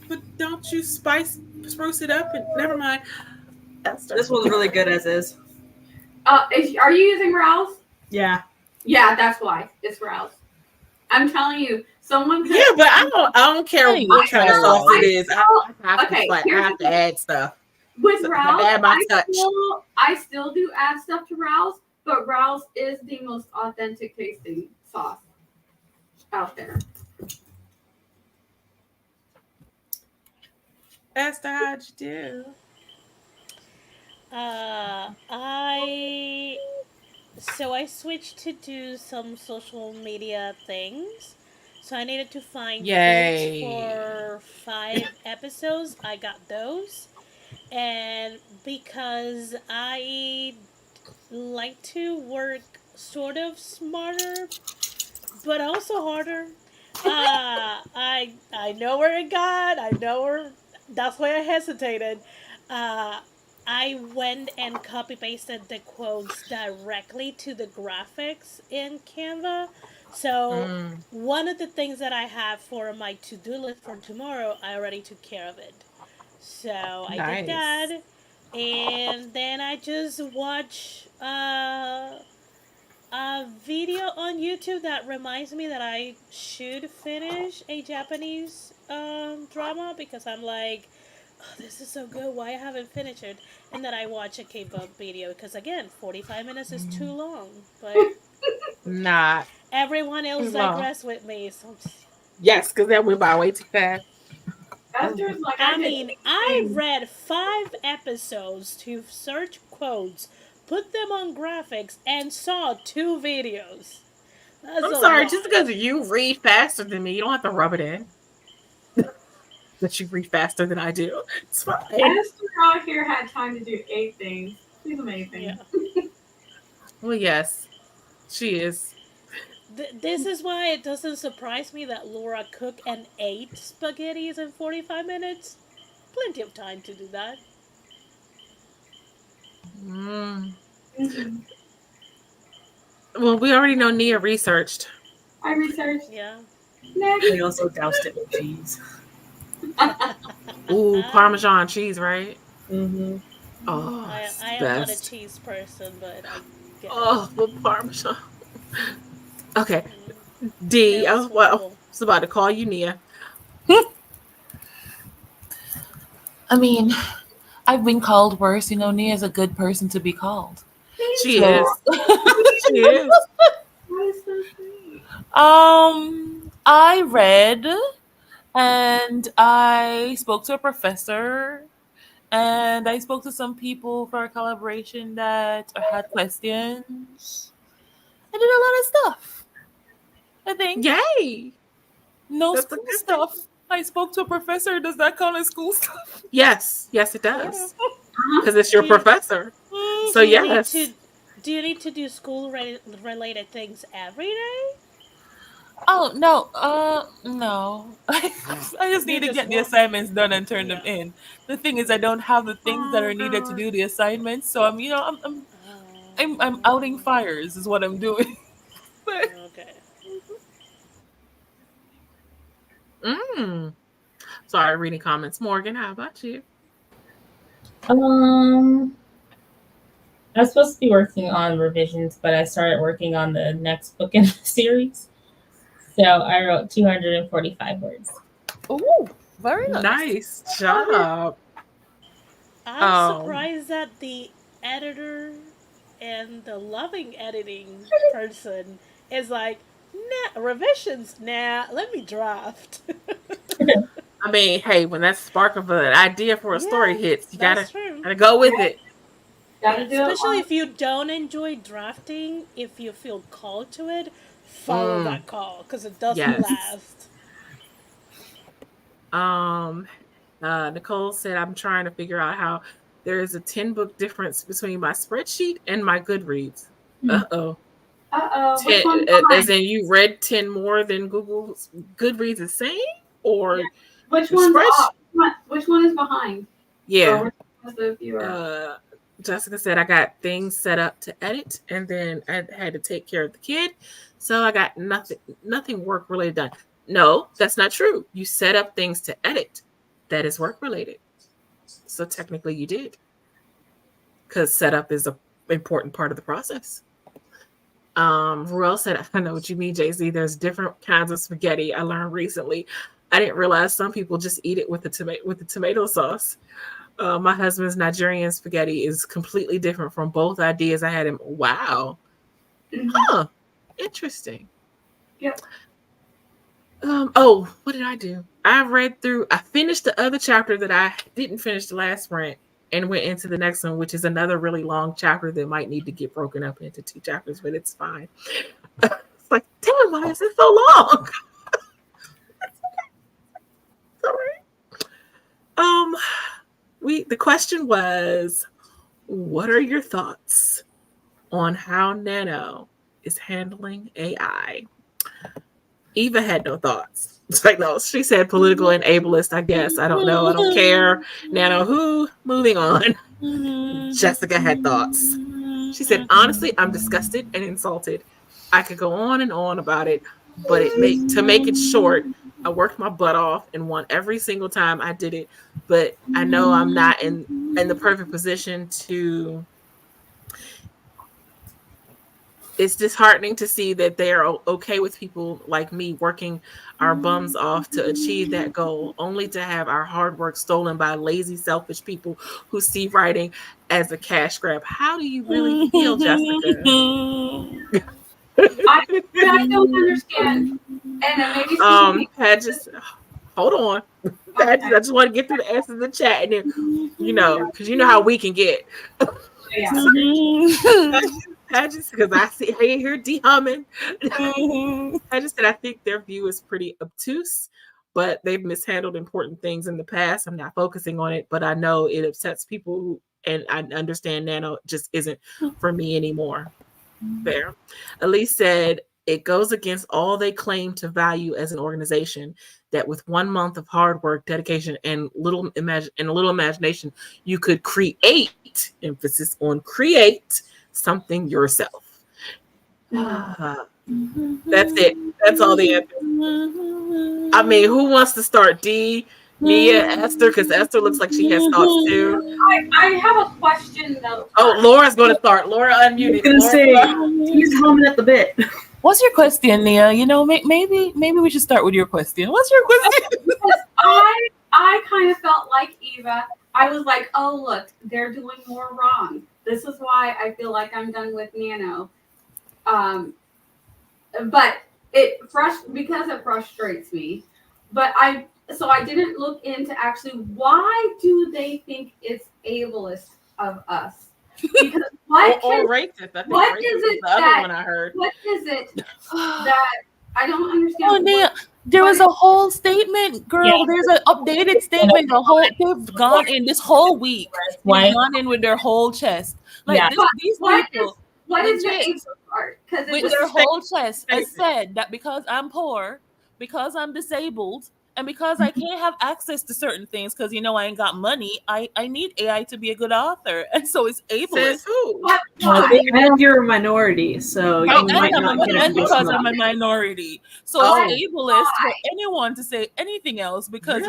But don't you spruce it up? And never mind. This one's really good as is. Are you using rouse? Yeah. Yeah, that's why it's rouse. I'm telling you, someone. Yeah, but I don't care what kind of sauce it is. I have to add stuff. With rouse, I still do add stuff to rouse, but rouse is the most authentic tasting sauce out there. Esther, how'd you do? I switched to do some social media things. So I needed to find clips for 5 episodes. I got those. And because I like to work sort of smarter, but also harder. I know where it got. That's why I hesitated. I went and copy pasted the quotes directly to the graphics in Canva. So one of the things that I have for my to-do list for tomorrow, I already took care of it. So I did that, and then I just watch a video on YouTube that reminds me that I should finish a Japanese drama because I'm like, oh, this is so good. Why I haven't finished it? And then I watch a K-pop video because again, 45 minutes is too long. But not everyone else digress with me. So yes, because that went by way too fast. I read 5 episodes to search quotes, put them on graphics, and saw 2 videos. I'm sorry, just because you read faster than me, you don't have to rub it in. That you read faster than I do. It's fine. Esther out here had time to do 8 things. She's amazing. Yeah. Well, yes, she is. This is why it doesn't surprise me that Laura cooked and ate spaghettis in 45 minutes. Plenty of time to do that. Well, we already know Nia researched. I researched. Yeah. We also doused it with cheese. Ooh, Parmesan cheese, right? Mm-hmm. Oh, I am not a cheese person, but I get but Parmesan. Okay. D, I was about to call you Nia. I mean, I've been called worse. You know, Nia's a good person to be called. She is. She is. That is so sweet. I read and I spoke to a professor and I spoke to some people for a collaboration that had questions. I did a lot of stuff. I think Yay! no That's a school good stuff. I spoke to a professor. Does that count as school stuff? Yes, it Sort does. of. Because it's your Do you, professor. So do you need yes. to do you need to do school related things every day? Oh no, no. I just You need to just get the work. assignments done and turn them Yeah. in. The thing is, I don't have the things that Oh are needed to god. do the assignments, so I'm outing fires is what I'm doing. But Okay. Mm. Sorry, reading comments. Morgan, how about you? I was supposed to be working on revisions, but I started working on the next book in the series. So I wrote 245 words. oh, very nice. Nice job. I'm Um, surprised that the editor and the loving editing person is like, nah, revisions, nah, let me draft. I mean, hey, when that spark of an idea for a story Yeah, hits, you that's gotta true. go with it. Gotta Yeah, do it especially once. if you don't enjoy drafting, if you feel called to it, follow Mm, that call because it doesn't yes. last. Um, Nicole said, I'm trying to figure out how there is a 10 book difference between my spreadsheet and my Goodreads. Hmm. Uh-oh. Which 10, one's as behind? in you read 10 more than Google's Goodreads is saying? Yeah. Or Which your one's spreadsheet? off? Which one is behind? Yeah. Or which one is the viewer? Jessica said I got things set up to edit and then I had to take care of the kid. So I got nothing work related done. No, that's not true. You set up things to edit. That is work related. So technically you did. Because setup is an important part of the process. Ruel said, I know what you mean, JC. There's different kinds of spaghetti I learned recently. I didn't realize some people just eat it with the tomato sauce. My husband's Nigerian spaghetti is completely different from both ideas I had him. Wow. Huh. Interesting. Yep. Oh, what did I do? I finished the other chapter that I didn't finish the last sprint and went into the next one, which is another really long chapter that might need to get broken up into 2 chapters, but it's fine. It's like, damn, why is it so long? Sorry. The question was, what are your thoughts on how Nano is handling AI? Eva had no thoughts. It's like, no, she said political and ableist, I guess. I don't know. I don't care. Nano who? Moving on. Jessica had thoughts. She said, honestly, I'm disgusted and insulted. I could go on and on about it, but to make it short, I worked my butt off and won every single time I did it. But I know I'm not in the perfect position to. It's disheartening to see that they are okay with people like me working our bums off to achieve that goal, only to have our hard work stolen by lazy, selfish people who see writing as a cash grab. How do you really feel, Jessica? I don't understand. And then maybe speaking. Just hold on. I Okay. just want to get through the answers in the chat, and then because you know how we can get. Yeah. I just because I hear D humming. I just said I think their view is pretty obtuse, but they've mishandled important things in the past. I'm not focusing on it, but I know it upsets people and I understand Nano just isn't for me anymore. Fair. Elise said it goes against all they claim to value as an organization. That with 1 month of hard work, dedication, and a little imagination, you could create. Emphasis on create something yourself. That's it. That's all the answers. I mean, who wants to start? D, Nia, Esther, because Esther looks like she has thoughts too. I have a question though. Oh, Laura's going to start. Laura unmuted. I was gonna say he's humming at the bit. What's your question, Nia? Maybe we should start with your question. What's your question? Because I kind of felt like Eva. I was like, oh look, they're doing more wrong. This is why I feel like I'm done with Nano. But because it frustrates me. But I didn't look into actually why do they think it's ableist of us? Because or racist. I think what racist is is it the other that one I heard. what is it that I don't Oh, understand? there was a whole statement, girl. Yeah. There's an updated statement. They've gone in this whole week. Why? They've gone in with their whole chest. Like Yeah. these What people, is the legit, ableist part? Because with it's their just whole chest, I said that because I'm poor, because I'm disabled, and because I can't have access to certain things, because I ain't got money, I need AI to be a good author, and so it's ableist. Says who? And you're a minority, so you might not get And it. because I'm a minority, so it's ableist for anyone to say anything else. Because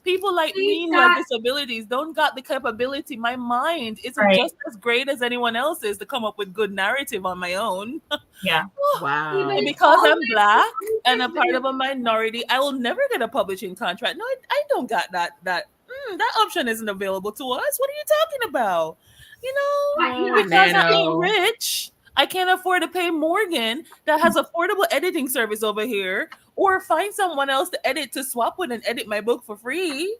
people like me who have disabilities don't got the capability. My mind isn't just as great as anyone else's to come up with good narrative on my own. Yeah. Wow. And because I'm black and a part of a minority, I will never get a publishing contract. No, I don't got that. That option isn't available to us. What are you talking about? Because I ain't rich, I can't afford to pay Morgan that has affordable editing service over here, or find someone else to edit to swap with and edit my book for free.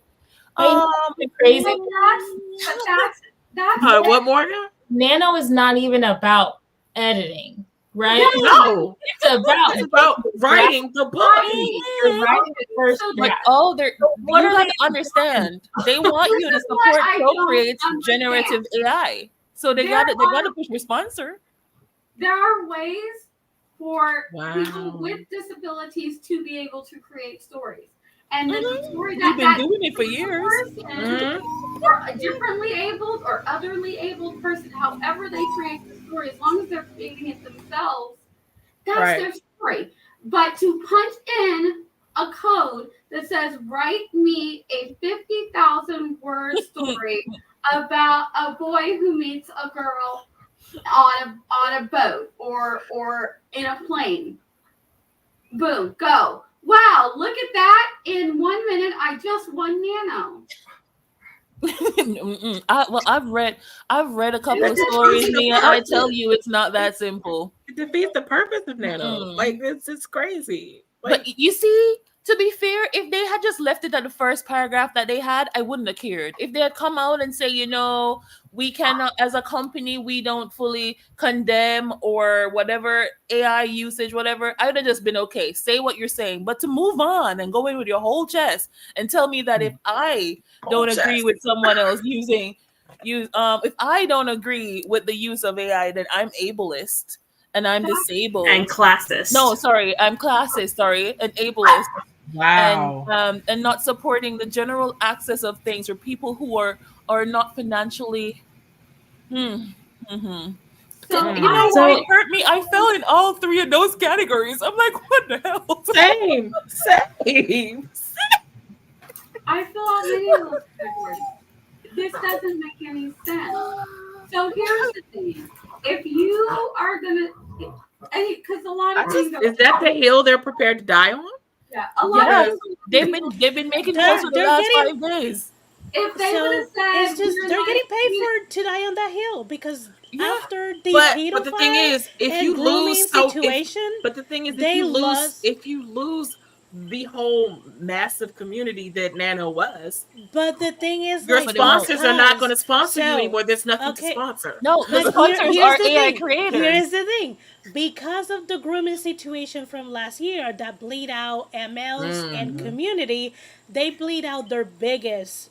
Crazy. That's what, Morgan? Nano is not even about editing, right? No, it's about writing the book. You're writing the first draft. You gotta understand. They want you to support Procreate's generative AI, so they gotta push your sponsor. There are ways for people with disabilities to be able to create stories. And the story We've been doing it for years. Or a differently abled or otherly abled person, however they create the story, as long as they're creating it themselves, that's their story. But to punch in a code that says, write me a 50,000 word story about a boy who meets a girl on a boat or in a plane. Boom, go. Wow, look at that. In 1 minute, I just won Nano. I've read a couple of stories, Mia. I tell you, it's not that simple. It defeats the purpose of Nano. Like it's crazy. But you see, to be fair, if they had just left it at the first paragraph that they had, I wouldn't have cared. If they had come out and say, we cannot, as a company, we don't fully condemn or whatever AI usage, whatever, I would have just been okay. Say what you're saying, but to move on and go in with your whole chest and tell me that if I don't agree with someone else if I don't agree with the use of AI, then I'm ableist and I'm disabled and classist. No, sorry, I'm classist. Sorry, and ableist. Wow. And not supporting the general access of things for people who are not financially. So it hurt me. I fell in all three of those categories. I'm like, what the hell? Same. I feel all many of those categories. This doesn't make any sense. So here's the thing: if you are gonna, because a lot of things is that the hill they're prepared to die on? Yeah, a lot of they've been making posts for the last 5 days. If they would have said, it's just they're getting paid to die on that hill because after the but the thing is, if you lose situation, but the thing is, if you lose the whole massive community that Nano was, but the thing is, your sponsors are not going to sponsor you anymore. There's nothing to sponsor. No, the sponsors are AI creators. Here's the thing. Because of the grooming situation from last year that bleed out MLs and community, they bleed out their biggest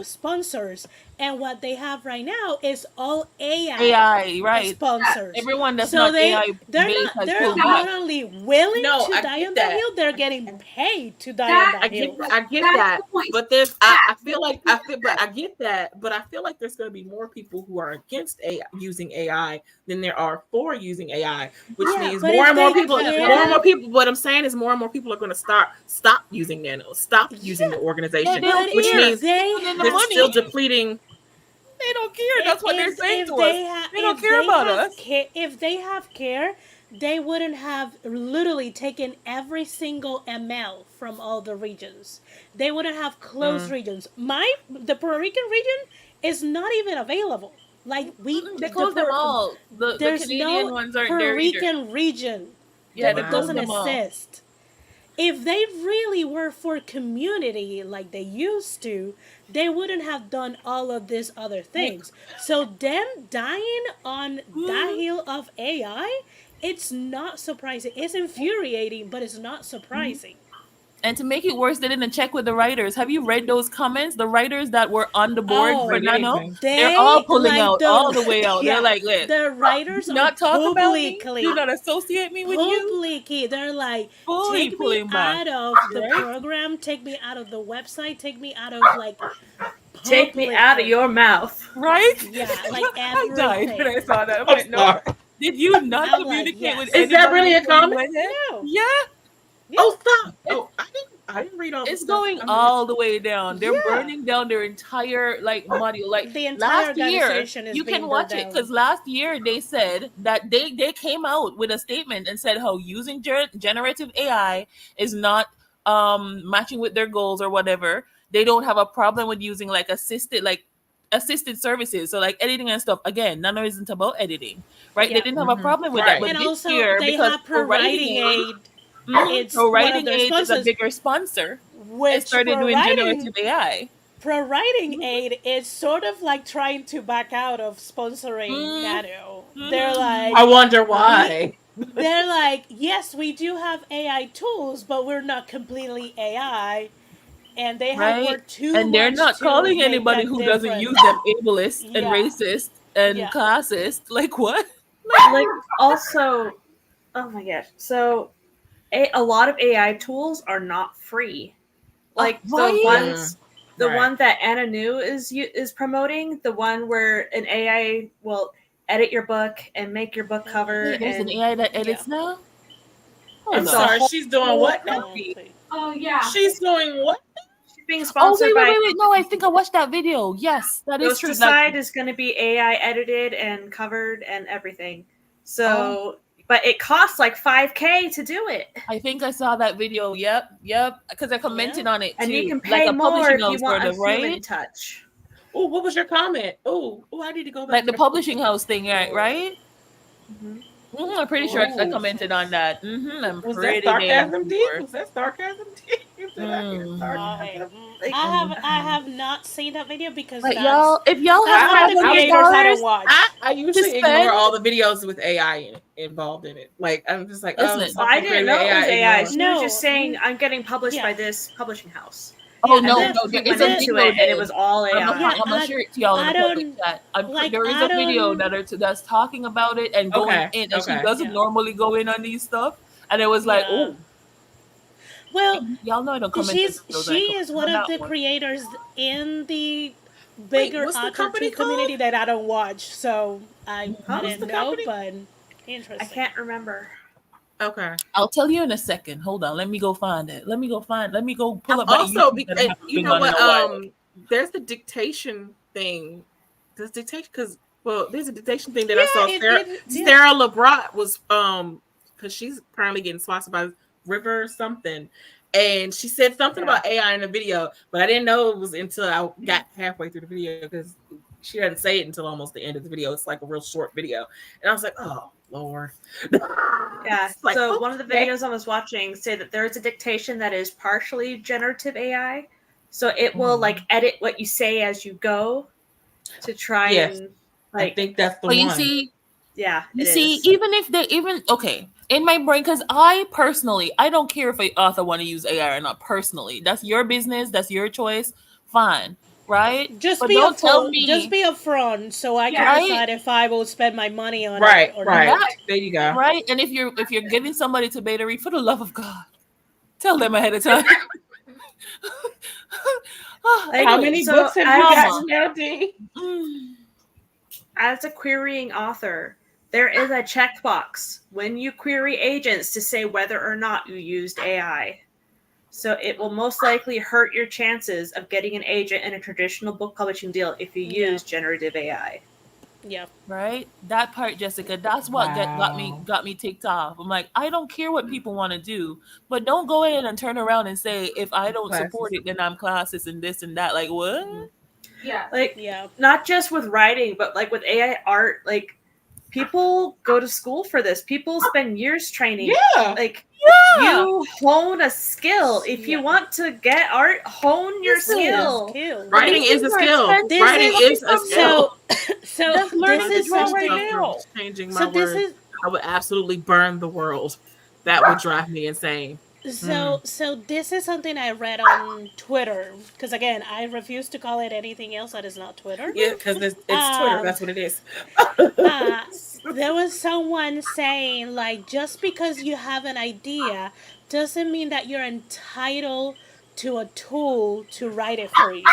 sponsors. And what they have right now is all AI sponsors. Everyone that's not AI they're not only willing to die on that hill, they're getting paid to die on that hill. I get that. But I get that, but I feel like there's going to be more people who are against AI, using AI than there are for using AI, which means more and more people. What I'm saying is more and more people are going to stop using Nano, stop using the organization, which means they're still depleting. They don't care. That's what they're saying to us. They don't care about us. If they have care, they wouldn't have literally taken every single ML from all the regions. They wouldn't have closed regions. The Puerto Rican region is not even available. Like they closed them all. The Canadian ones aren't Puerto there Rican region Yeah, that they it closed doesn't them all. exist. If they really were for community like they used to, they wouldn't have done all of these other things. So them dying on that hill of AI, it's not surprising. It's infuriating, but it's not surprising. And to make it worse, they didn't check with the writers. Have you read those comments? The writers that were on the board for Oh, Nano, anything. they're all they pulling like out all the way out. yeah, They're like, "Look, the writers do are not talk about me. publicly Do not associate me with you." publicly they're like, Fully take me pulling back. out of the Right? program, take me out of the website, take me out of like Take me out of publicly. your mouth. Right? Yeah, like I died when I everything. saw that. I'm I'm like, no. sorry. Did you not I'm like, communicate yes. with Is that anybody really a before you comment? went in? No. Yeah. Oh, stop. Oh, I didn't read all the It's stuff. going I mean, all the way down. They're Yeah. burning down their entire like module. Like The entire last year, organization is you being can burned watch it down. because last year they said that they came out with a statement and said how using generative AI is not matching with their goals or whatever. They don't have a problem with using like assisted services, so like editing and stuff. Again, Nano isn't about editing, right? They Yeah. didn't have a problem with Right. that, but And this also year they because have Pro Writing Aid. It's Pro one of Writing their Aid is a sponsors, bigger sponsor. They which started doing generative AI. Pro Writing Aid is sort of like trying to back out of sponsoring Nano. They're like, I wonder why. they're like, yes, we do have AI tools, but we're not completely AI. And they have Right? worked too And they're much not to calling make anybody that who doesn't different. use them ableist and Yeah. racist and Yeah. classist. Like what? Like also, oh my gosh. So a lot of AI tools are not free. Like right. the ones the Right. one that Anna New is promoting, the one where an AI will edit your book and make your book cover. Wait, there's an And AI that edits now? Hold I'm It's on. a sorry. whole- She's doing what now? Oh yeah. She's doing what? she's being Oh sponsored by wait. No, I think I watched that video. Yes, that is Ghost true. Aside is going to be AI edited and covered and everything. So, but it costs like $5,000 to do it, I think I saw that video. Yep. Because I commented on it too. and you can like pay a more publishing if you house want sort a of, right? human touch. Oh, what was your comment? Oh, I need to go back. Like the to publishing house thing, right? Mhm. I'm pretty sure I Ooh. commented on that. I'm Was pretty that sarcasm, damn D? sure. Was that sarcasm, D? Did I hear sarcasm? I have not seen that video because Like that's y'all, if y'all have that's one of the creators I $500, don't watch. I usually To ignore spend- all the videos with AI involved in it. Like I'm just like, Listen. oh, Well, something I didn't created know with it was AI. ignore. She No. was just saying, "I'm getting published Yeah. by this publishing house." Oh Yeah, no, and no, She there is went a into video it, and it was all AI. I'm Yeah, gonna share it to y'all in I the public don't- chat. like, There is I a video don't- that's talking about it and going Okay, in, and she okay. doesn't Yeah. normally go in on these stuff, and it was like, Yeah. oh, Well, y'all know I don't comment. she is one of the creators in the bigger what's the author company community that I don't watch, so I What's didn't the know, company? but I interesting. can't remember. Okay. I'll tell you in a second. Hold on, let me go find it. Let me go pull up. Also, that YouTube that I and haven't you been know on in what? a while. There's the dictation thing. There's dictation because there's a dictation thing that I saw. Sarah LeBrot was because she's currently getting sponsored by River something, and she said something about AI in the video, but I didn't know it was until I got halfway through the video because she doesn't say it until almost the end of the video. It's like a real short video, and I was like, oh Lord. Yeah. It's like, So one of the okay. videos I was watching said that there is a dictation that is partially generative AI, so it will like edit what you say as you go to try Yes. and I think that's the But one. you see, yeah. You it see, is. even if they okay, in my brain, because I personally, I don't care if an author want to use AI or not. Personally, that's your business, that's your choice. Fine, right? Just But be don't tell upfront. me- Just be upfront, so I can Right? decide if I will spend my money on Right, it or right. not. There you go. Right? And if you're giving somebody to beta read, for the love of God, tell them ahead of time. Like, How many so books have you as- gotten now, D? As a querying author, there is a checkbox when you query agents to say whether or not you used AI. So it will most likely hurt your chances of getting an agent in a traditional book publishing deal if you Yeah. use generative AI. Yeah. Right? That part, Jessica, that's what got me ticked off. I'm like, I don't care what people want to do, but don't go in and turn around and say, if I don't support it, then I'm classist and this and that. Like, what? Yeah. Like, Yeah. not just with writing, but like with AI art, like People go to school for this. People spend years training. Yeah. Like, Yeah. you hone a skill. If you want to get art, hone your skill. Writing is a skill. Writing is a skill. So Just learn this to is draw something. right now. Changing my So this words. is I would absolutely burn the world. That would drive me insane. so this is something I read on Twitter, because again, I refuse to call it anything else that is not Twitter. Yeah, because it's Twitter. That's what it is. There was someone saying, like, just because you have an idea doesn't mean that you're entitled to a tool to write it for you.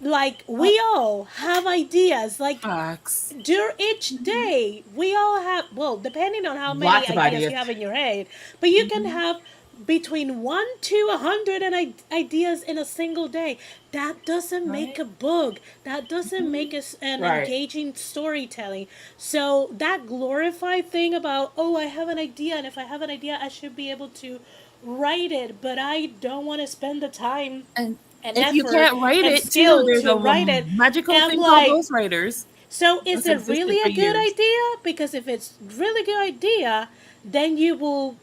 Like, we all have ideas. Like, Facts. during each day, we all have, well, depending on how many Lots of ideas ideas. you have in your head, but you can have between 1 to 100 ideas in a single day. That doesn't make a book. That doesn't make an engaging storytelling. So that glorified thing about, oh, I have an idea, and if I have an idea, I should be able to write it, but I don't want to spend the time And and if you effort can't write and it, skill too, there's to a write it. magical And I'm thing like, called ghostwriters. so is That's it really a existed for good years. idea? Because if it's really good idea, then you will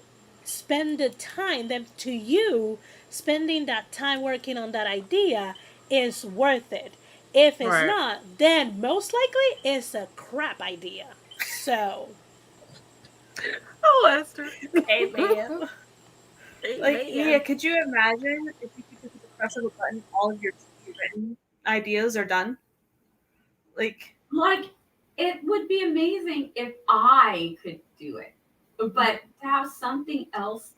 spend the time. Then to you, spending that time working on that idea is worth it. If it's Right. not, then most likely it's a crap idea. So Oh, Esther. Amen. Like, yeah, could you imagine if you could just press of a button, all of your written ideas are done? Like, it would be amazing if I could do it, but to have something else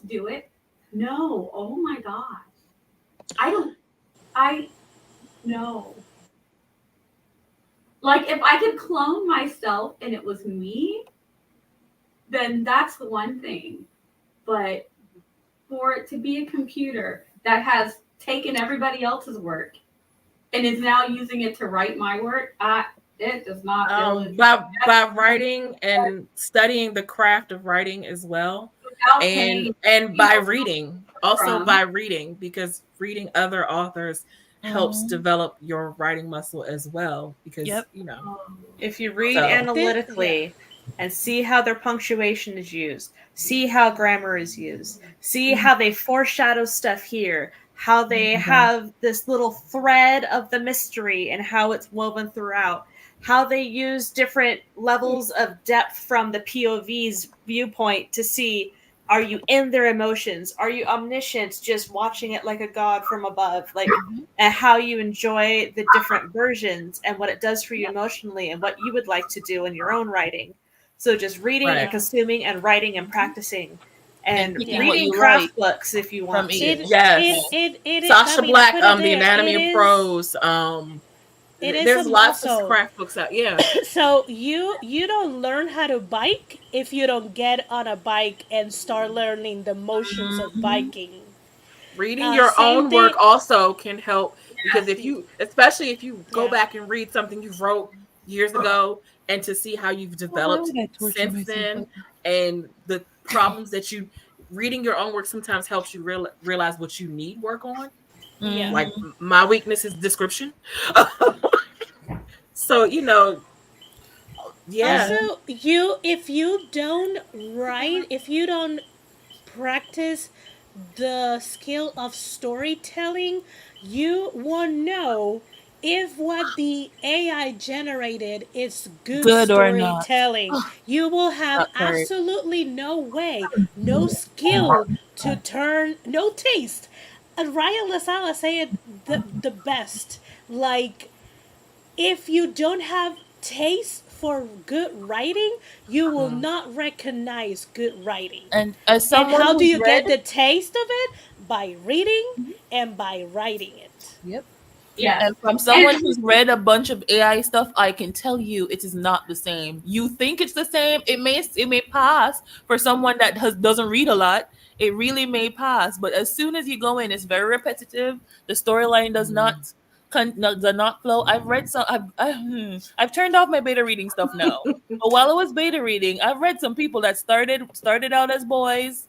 do it, no. Oh my gosh, no. Like, if I could clone myself and it was me, then that's the one thing. But for it to be a computer that has taken everybody else's work and is now using it to write my work, it does not. By writing and studying the craft of writing as well, and by reading, also by reading, because reading other authors helps develop your writing muscle as well. Because you know, if you read analytically and see how their punctuation is used, see how grammar is used, see how they foreshadow stuff here, how they have this little thread of the mystery and how it's woven throughout, how they use different levels of depth from the POV's viewpoint to see, are you in their emotions? Are you omniscient, just watching it like a god from above? Like, and how you enjoy the different versions and what it does for you emotionally and what you would like to do in your own writing. So just reading and consuming and writing and practicing and reading craft books if you want to. Sasha Black, The Anatomy of Prose. There's lots of craft books out. Yeah. So you don't learn how to bike if you don't get on a bike and start learning the motions of biking. Reading your own work also can help, because especially if you go back and read something you wrote years ago, and to see how you've developed since then, and the problems that reading your own work sometimes helps you realize what you need work on. Yeah. Like, my weakness is description. So, Also, if you don't write, if you don't practice the skill of storytelling, you won't know if what the AI generated is good storytelling. You will have absolutely no way, no skill to turn, no taste. And Ryan LaSala said it the best. Like, if you don't have taste for good writing, you will not recognize good writing. And as someone how do you get the taste of it? By reading and by writing it. Yep. Yeah. And from someone who's read a bunch of AI stuff, I can tell you it is not the same. You think it's the same. It may pass for someone that doesn't read a lot. It really may pass, but as soon as you go in, it's very repetitive. The storyline does not flow. I've read some. I've turned off my beta reading stuff now. But while I was beta reading, I've read some people that started out as boys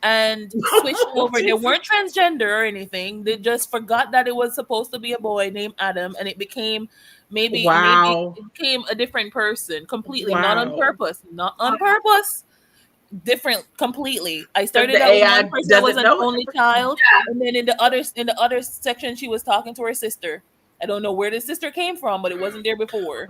and switched over. They weren't transgender or anything. They just forgot that it was supposed to be a boy named Adam, and it became maybe Wow. it became a different person completely, not on Wow. purpose, not on purpose. Different completely. I started the out with AI one person that was doesn't an know it. only child, and then in the other section, she was talking to her sister. I don't know where the sister came from, but it wasn't there before.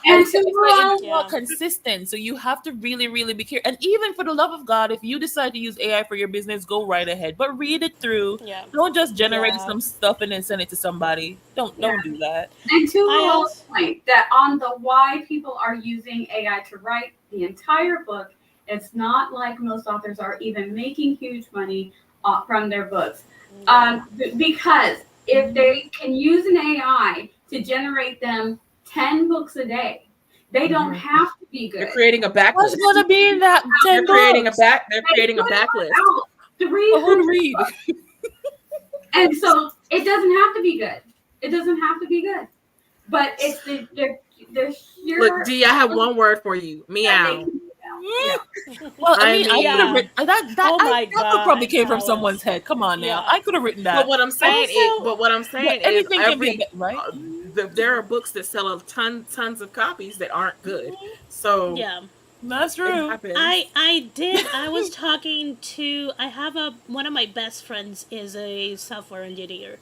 And And so to it's Yeah. not consistent. So you have to really, really be careful. And even for the love of God, if you decide to use AI for your business, go right ahead. But read it through. Yeah. Don't just generate Yeah. some stuff and then send it to somebody. Don't do that. And to I Ruel's also point, that on the why people are using AI to write the entire book, it's not like most authors are even making huge money from their books. Because if they can use an AI to generate them 10 books a day, they don't have to be good. They're creating a backlist. What's gonna be in that 10 They're creating books? They're creating a backlist. Out For who to 300 read? books. And so it doesn't have to be good. It doesn't have to be good. But it's the sheer. Look, D, I have one word for you. that they Meow. can do now. Yeah. Well, I I mean, I could Yeah. have written that. Oh my That could probably God, came from Alice. someone's head. Come on now, Yeah. I could have written that. But what I'm saying Also- is, anything can be a every bit, right? there are books that sell a tons of copies that aren't good. So Yeah. That's it true. happens. I was talking to, one of my best friends is a software engineer.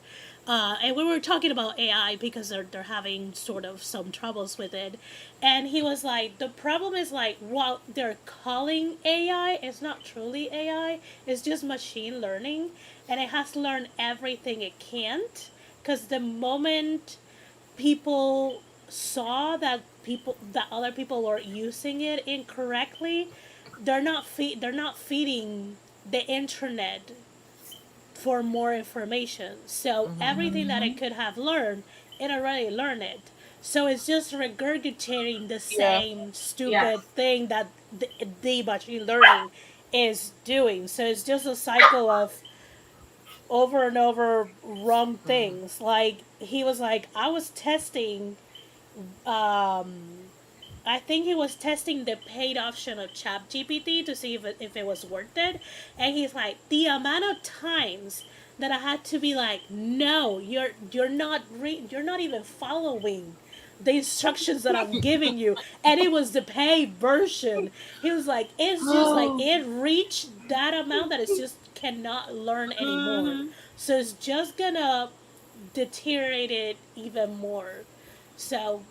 And we were talking about AI because they're having sort of some troubles with it. And he was like, the problem is like, while they're calling AI, it's not truly AI, it's just machine learning. And it has to learn everything it can't. Because the moment people saw that other people were using it incorrectly, they're not feeding the internet for more information. So everything that it could have learned, it already learned it. So it's just regurgitating the same stupid thing that the machine learning is doing. So it's just a cycle of over and over wrong things. Like he was like, I was testing I think he was testing the paid option of ChatGPT to see if it was worth it, and he's like, the amount of times that I had to be like, no, you're not even following the instructions that I'm giving you, and it was the paid version. He was like, it's just like it reached that amount that it just cannot learn anymore, so it's just gonna deteriorate it even more. So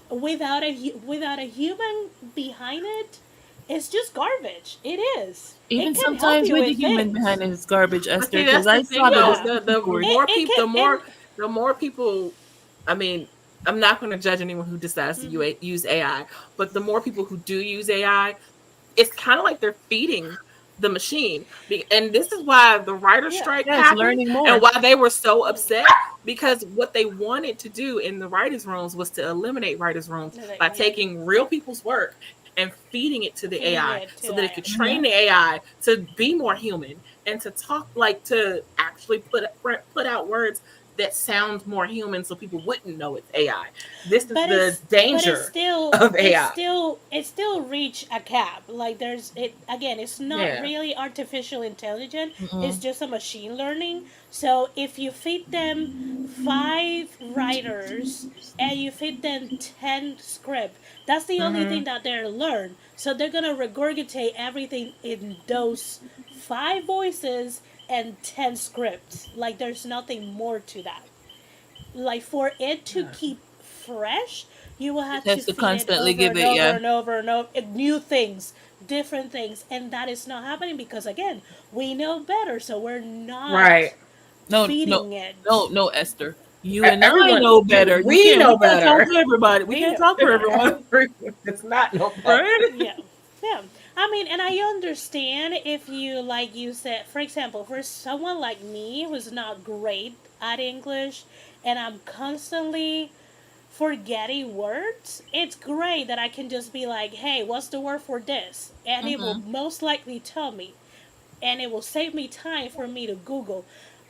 without a human behind it, it's just garbage. It is. Even It can help sometimes you with the with human things. behind it is garbage, But Esther. see, Because that's I the thing, saw though. that The before. more It people, can- the more people. I mean, I'm not going to judge anyone who decides to use AI, but the more people who do use AI, it's kind of like they're feeding the machine. And this is why the writer's strike Yes, happened learning more. and why they were so upset, because what they wanted to do in the writers' rooms was to eliminate writers' rooms by taking real people's work and feeding it to the Feeding AI it to so that it AI. could train the AI to be more human and to talk, like, to actually put out words that sound more human so people wouldn't know it's AI. This is the danger of AI. It still reach a cap. Like there's it again. It's not really artificial intelligence. It's just a machine learning. So if you feed them 5 writers and you feed them 10 script, that's the only thing that they're learn. So they're gonna regurgitate everything in those 5 voices and 10 scripts. Like there's nothing more to that. Like for it to keep fresh, you will have It to has to feed it constantly over give and it, over yeah. and over and over new things, different things, and that is not happening because again, we know better, so we're not No, feeding it. no, Esther. You and I Everyone, know better. we know We can't talk better. to everybody. We can't talk for everyone. It's not no better. Right? Yeah. I mean, and I understand if you, like you said, for example, for someone like me who's not great at English and I'm constantly forgetting words, it's great that I can just be like, hey, what's the word for this? And it will most likely tell me. And it will save me time for me to Google.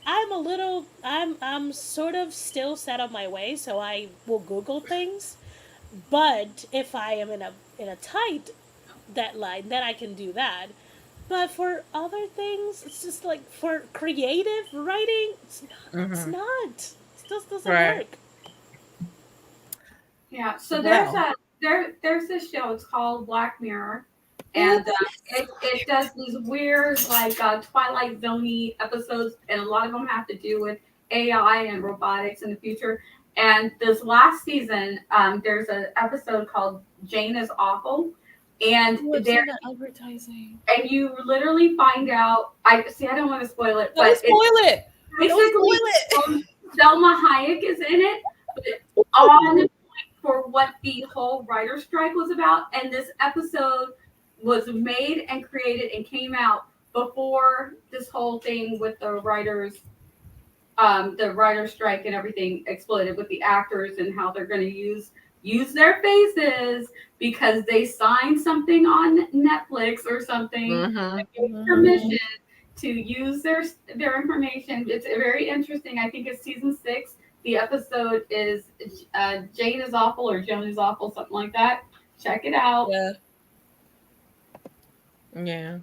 I'm sort of still set on my way, so I will Google things. But if I am in a tight deadline, then I can do that. But for other things, it's just like for creative writing, it's not. It just doesn't Right. work. Yeah. So Well. there's this show. It's called Black Mirror, and it does these weird like Twilight Zone-y episodes, and a lot of them have to do with AI and robotics in the future. And this last season, there's an episode called Jane is Awful, and What's there in the advertising? and you literally find out. I see. I don't want to spoil it, Don't but spoil it. basically Selma Hayek is in it, but on for what the whole writer strike was about. And this episode was made and created and came out before this whole thing with the writer strike and everything exploded with the actors and how they're going to use their faces because they signed something on Netflix or something, permission to use their information. It's very interesting. I think it's season 6. The episode is Jane is Awful or Joan is Awful, something like that. Check it out. Yeah.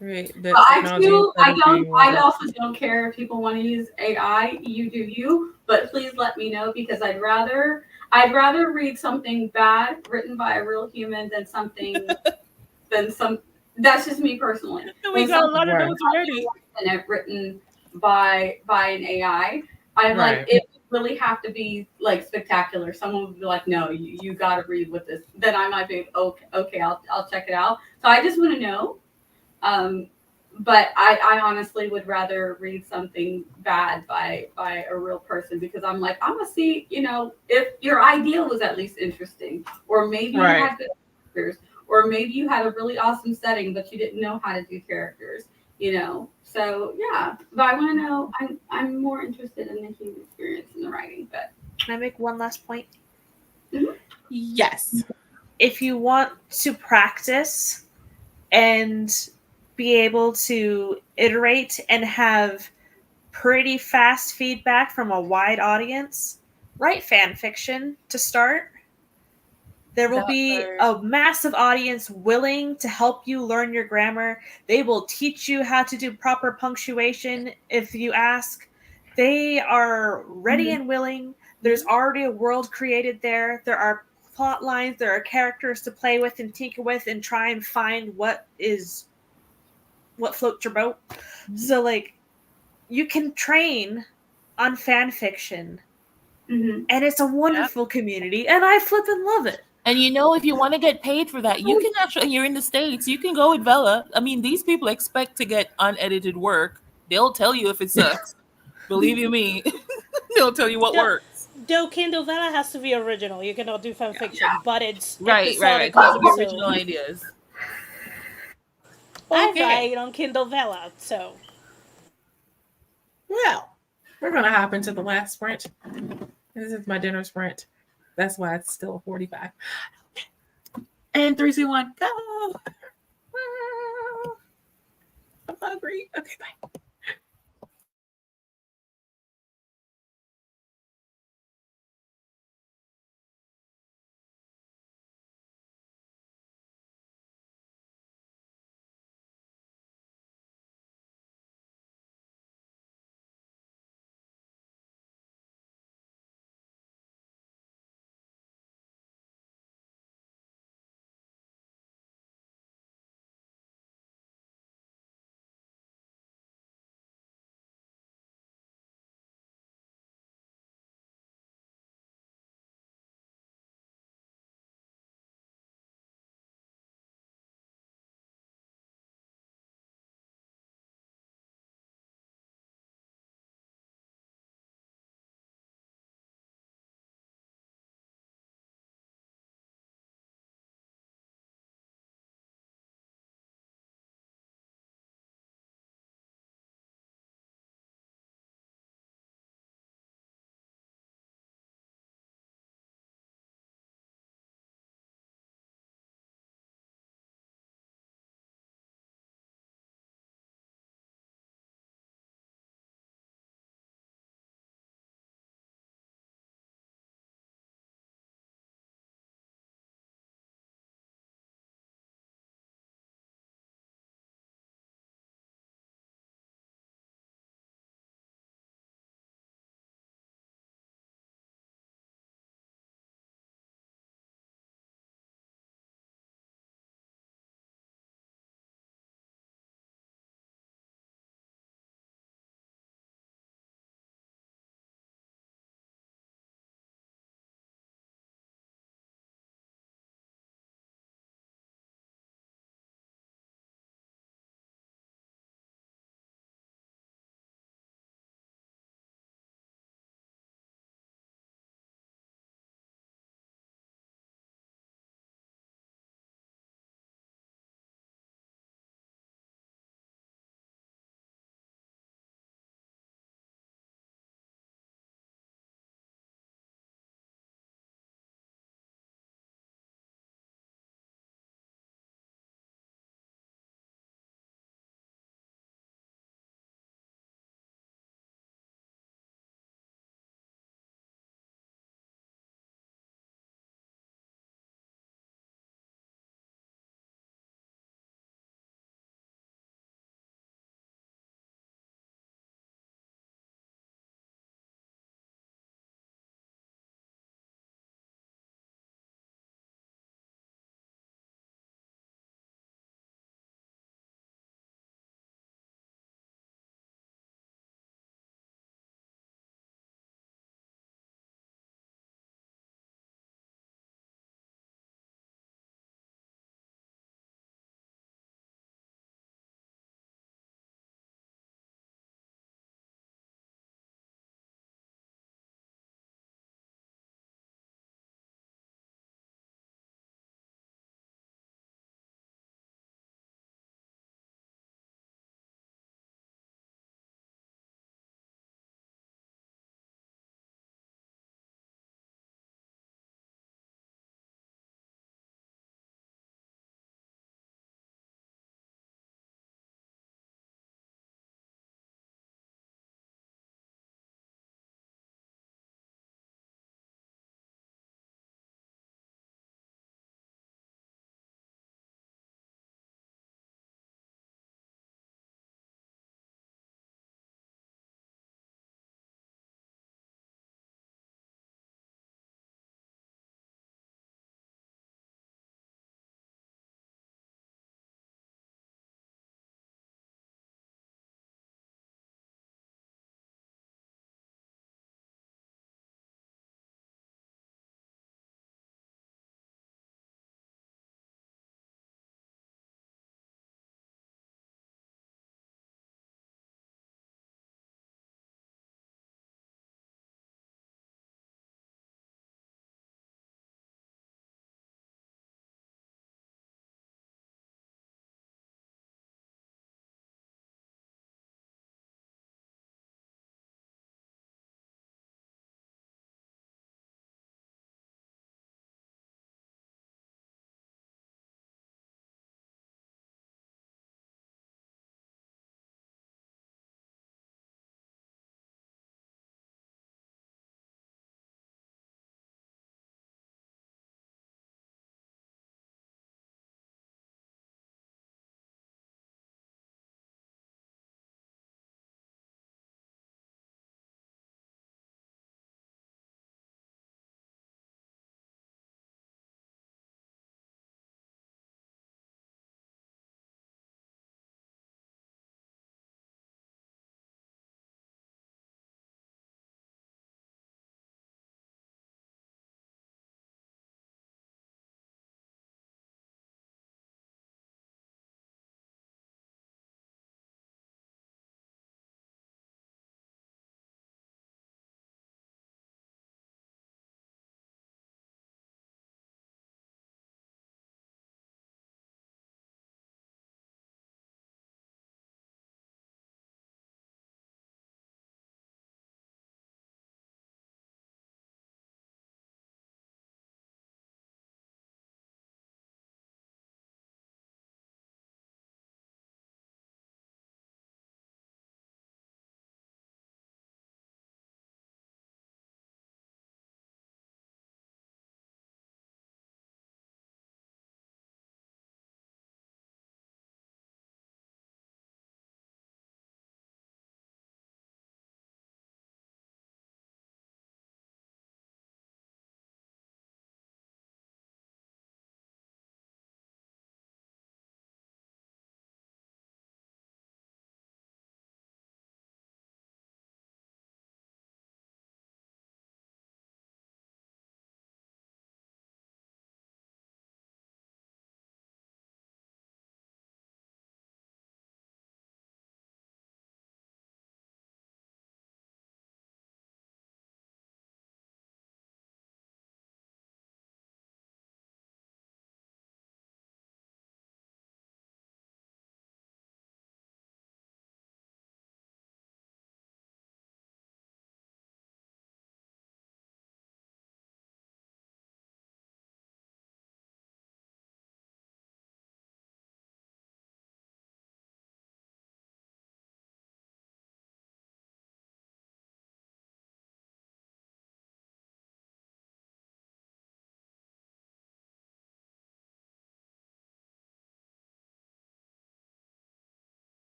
Right. I also don't care if people want to use AI. You do you, but please let me know because I'd rather read something bad written by a real human than something than some. That's just me personally. We got a lot of those already. And written by an AI. I'm like, it would really have to be like spectacular. Someone would be like, no, you got to read with this. Then I might be okay. I'll check it out. So I just want to know. But I honestly would rather read something bad by a real person because I'm like, I'm gonna see, if your idea was at least interesting, or maybe you had good characters, or maybe you had a really awesome setting, but you didn't know how to do characters, So yeah, but I want to know. I'm more interested in the human experience in the writing. But can I make one last point? Mm-hmm. Yes. If you want to practice and be able to iterate and have pretty fast feedback from a wide audience, write fan fiction to start. There will be a massive audience willing to help you learn your grammar. They will teach you how to do proper punctuation if you ask. They are ready and willing. There's already a world created there. There are plot lines. There are characters to play with and tinker with and try and find what floats your boat. So, like, you can train on fan fiction. And it's a wonderful community. And I flippin' love it. And if you want to get paid for that, you can actually, you're in the States, you can go with Vella. I mean, these people expect to get unedited work. They'll tell you if it sucks. Believe you me. They'll tell you what works. Though Kindle Vella has to be original. You cannot do fan fiction, but it's right. It has to be original ideas. I write on Kindle Vella, so. Well, we're going to hop into the last sprint. This is my dinner sprint. That's why it's still 45. And 3, 2, 1, go. I'm hungry. Okay, bye.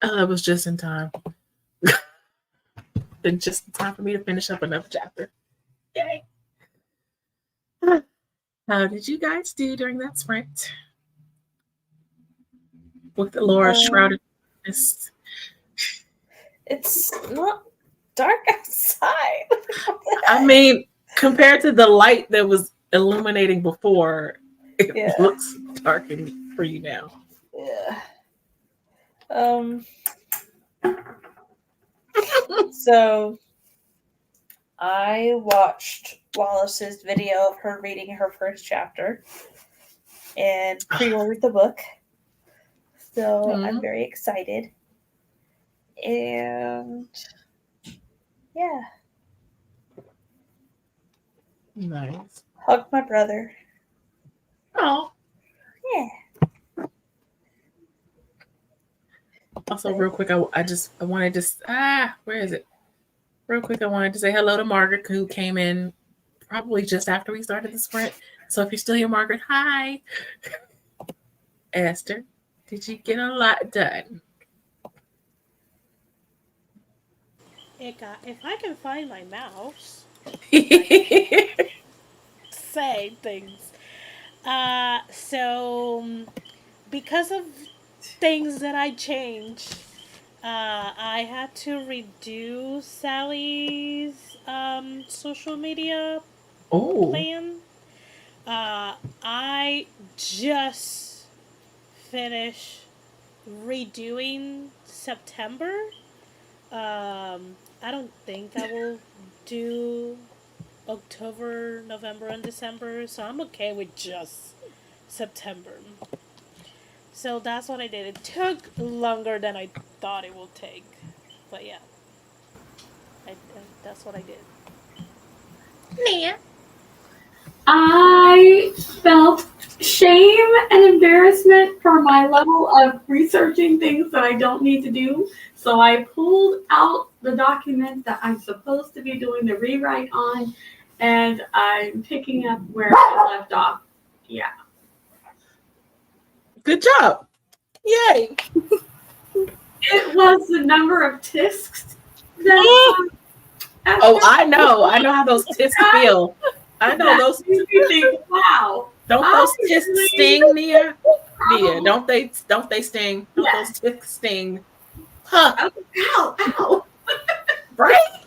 It was just in time. Then just in time for me to finish up another chapter. Yay! How did you guys do during that sprint? With the Laura shrouded mist. It's not dark outside. I mean, compared to the light that was illuminating before, it looks darkened for you now. Yeah. So I watched Wallace's video of her reading her first chapter and pre-ordered the book. So I'm very excited. And yeah. Nice. Hug my brother. Oh. Yeah. Also, real quick, I wanted to where is it? Real quick, I wanted to say hello to Margaret, who came in probably just after we started the sprint. So if you're still here, Margaret, hi. Esther, did you get a lot done? If I can find my mouse, say things. So because of things that I changed, I had to reduce Sally's social media plan. I just finished redoing September. I don't think I will do October, November, and December, so I'm okay with just September. So that's what I did. It took longer than I thought it would take, but yeah, that's what I did. Nia. I felt shame and embarrassment for my level of researching things that I don't need to do. So I pulled out the document that I'm supposed to be doing the rewrite on, and I'm picking up where I left off. Yeah. Good job. Yay. It was the number of tisks. I know how those tisks feel. I know those. You think, wow. Don't those tisks sting, Nia? Nia, don't they sting? Don't those tisks sting? Huh? Ow, ow. Right?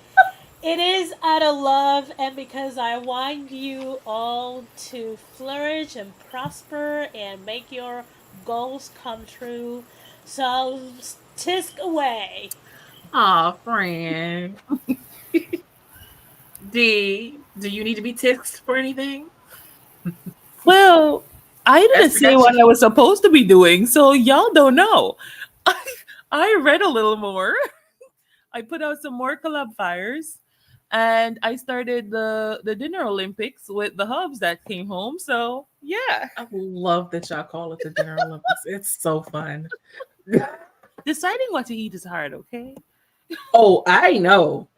It is out of love and because I want you all to flourish and prosper and make your goals come true. So tisk away. Aw, friend. D, do you need to be tisked for anything? Well, I didn't say what I was supposed to be doing, so y'all don't know. I read a little more. I put out some more collab fires, and I started the Dinner Olympics with the hubs that came home. So yeah, I love that y'all call it the Dinner Olympics. It's so fun. Deciding what to eat is hard, okay? Oh, I know.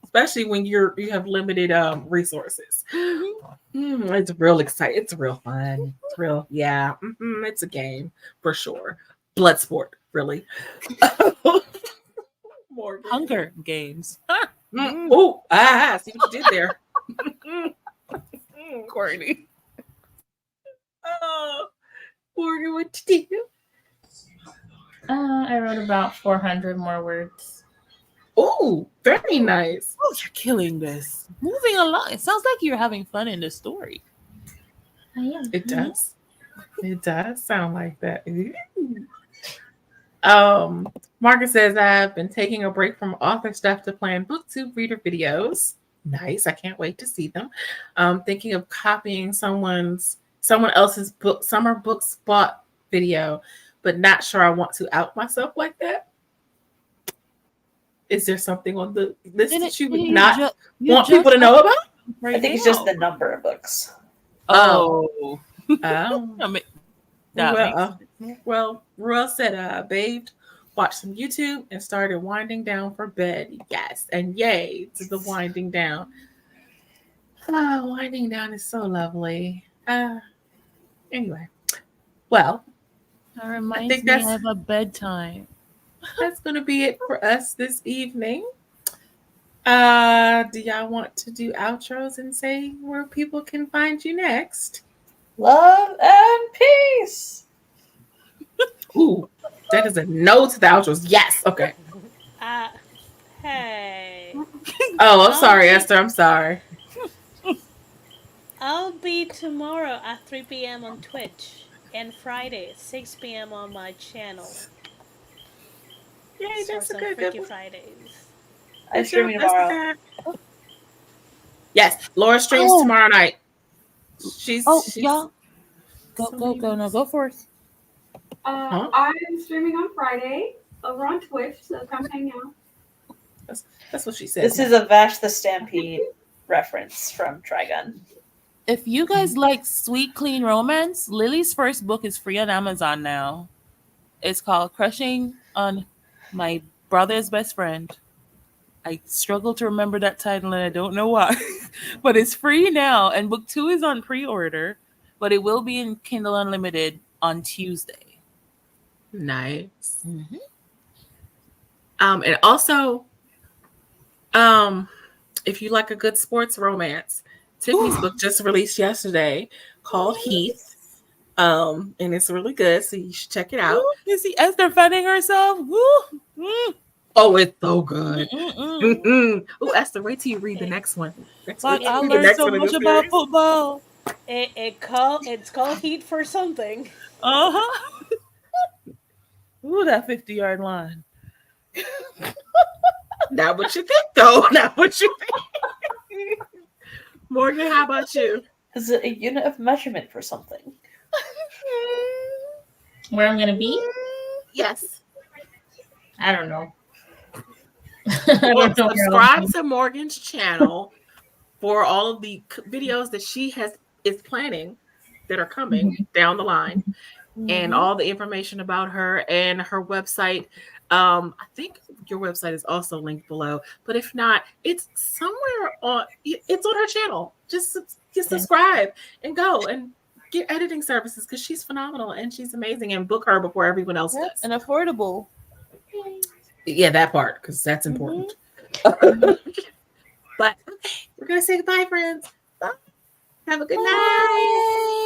Especially when you have limited resources. It's real exciting. It's real fun. It's real, yeah. It's a game for sure. Blood sport, really. More Hunger Games. Oh, see what you did there. Courtney. Oh, Morgan, what you do? I wrote about 400 more words. Oh, very nice. Oh, you're killing this. Moving along. It sounds like you're having fun in the story. I am. It does. It does sound like that. Margaret says, I've been taking a break from author stuff to plan booktube reader videos. Nice. I can't wait to see them. Thinking of copying someone else's book, summer books bought video, but not sure I want to out myself like that. Is there something on the list that you would not want people to know about? I think it's just the number of books. Oh. Well, Ruel said, bathed, watched some YouTube, and started winding down for bed. Yes, and yay to the winding down. Winding down is so lovely. Anyway, well, That reminds think me I that's- have a bedtime. That's gonna be it for us this evening. Do y'all want to do outros and say where people can find you next? Love and peace. Ooh, that is a no to the outros. Yes. Okay. Hey. Oh, I'm sorry, be- Esther. I'm sorry. I'll be tomorrow at 3 p.m. on Twitch and Friday at 6 p.m. on my channel. Yay, For some Jessica. Freaky Good. Fridays. I'm streaming tomorrow. Yes, Laura streams tomorrow night. She's y'all. Go. No, go first. I'm streaming on Friday over on Twitch, so come hang out. That's what she said. This is a Vash the Stampede reference from Trigun. If you guys like sweet, clean romance, Lily's first book is free on Amazon now. It's called Crushing on My Brother's Best Friend. I struggle to remember that title and I don't know why. But it's free now. And book 2 is on pre-order. But it will be in Kindle Unlimited on Tuesday. Nice. Mm-hmm. And also, if you like a good sports romance, Tiffany's book just released yesterday called Heath. And it's really good, so you should check it out. Ooh, you see Esther fanning herself? Woo! Mm. Oh, it's so good. Mm-mm. Oh, Esther, wait till you read the next one. Fuck, I learned so much about football. It's called Heat for something. Uh-huh. Ooh, that 50-yard line. Not what you think, though. Not what you think. Morgan, how about you? Is it a unit of measurement for something? Where I'm gonna be? Yes. I don't know. Well, subscribe to Morgan's channel for all of the videos that she is planning that are coming down the line, and all the information about her and her website. I think your website is also linked below, but if not, it's somewhere on. It's on her channel. Just subscribe and go and get editing services because she's phenomenal and she's amazing. And book her before everyone else does. And affordable. Yeah, that part, because that's important. But okay, we're gonna say goodbye, friends. Bye. Have a good night.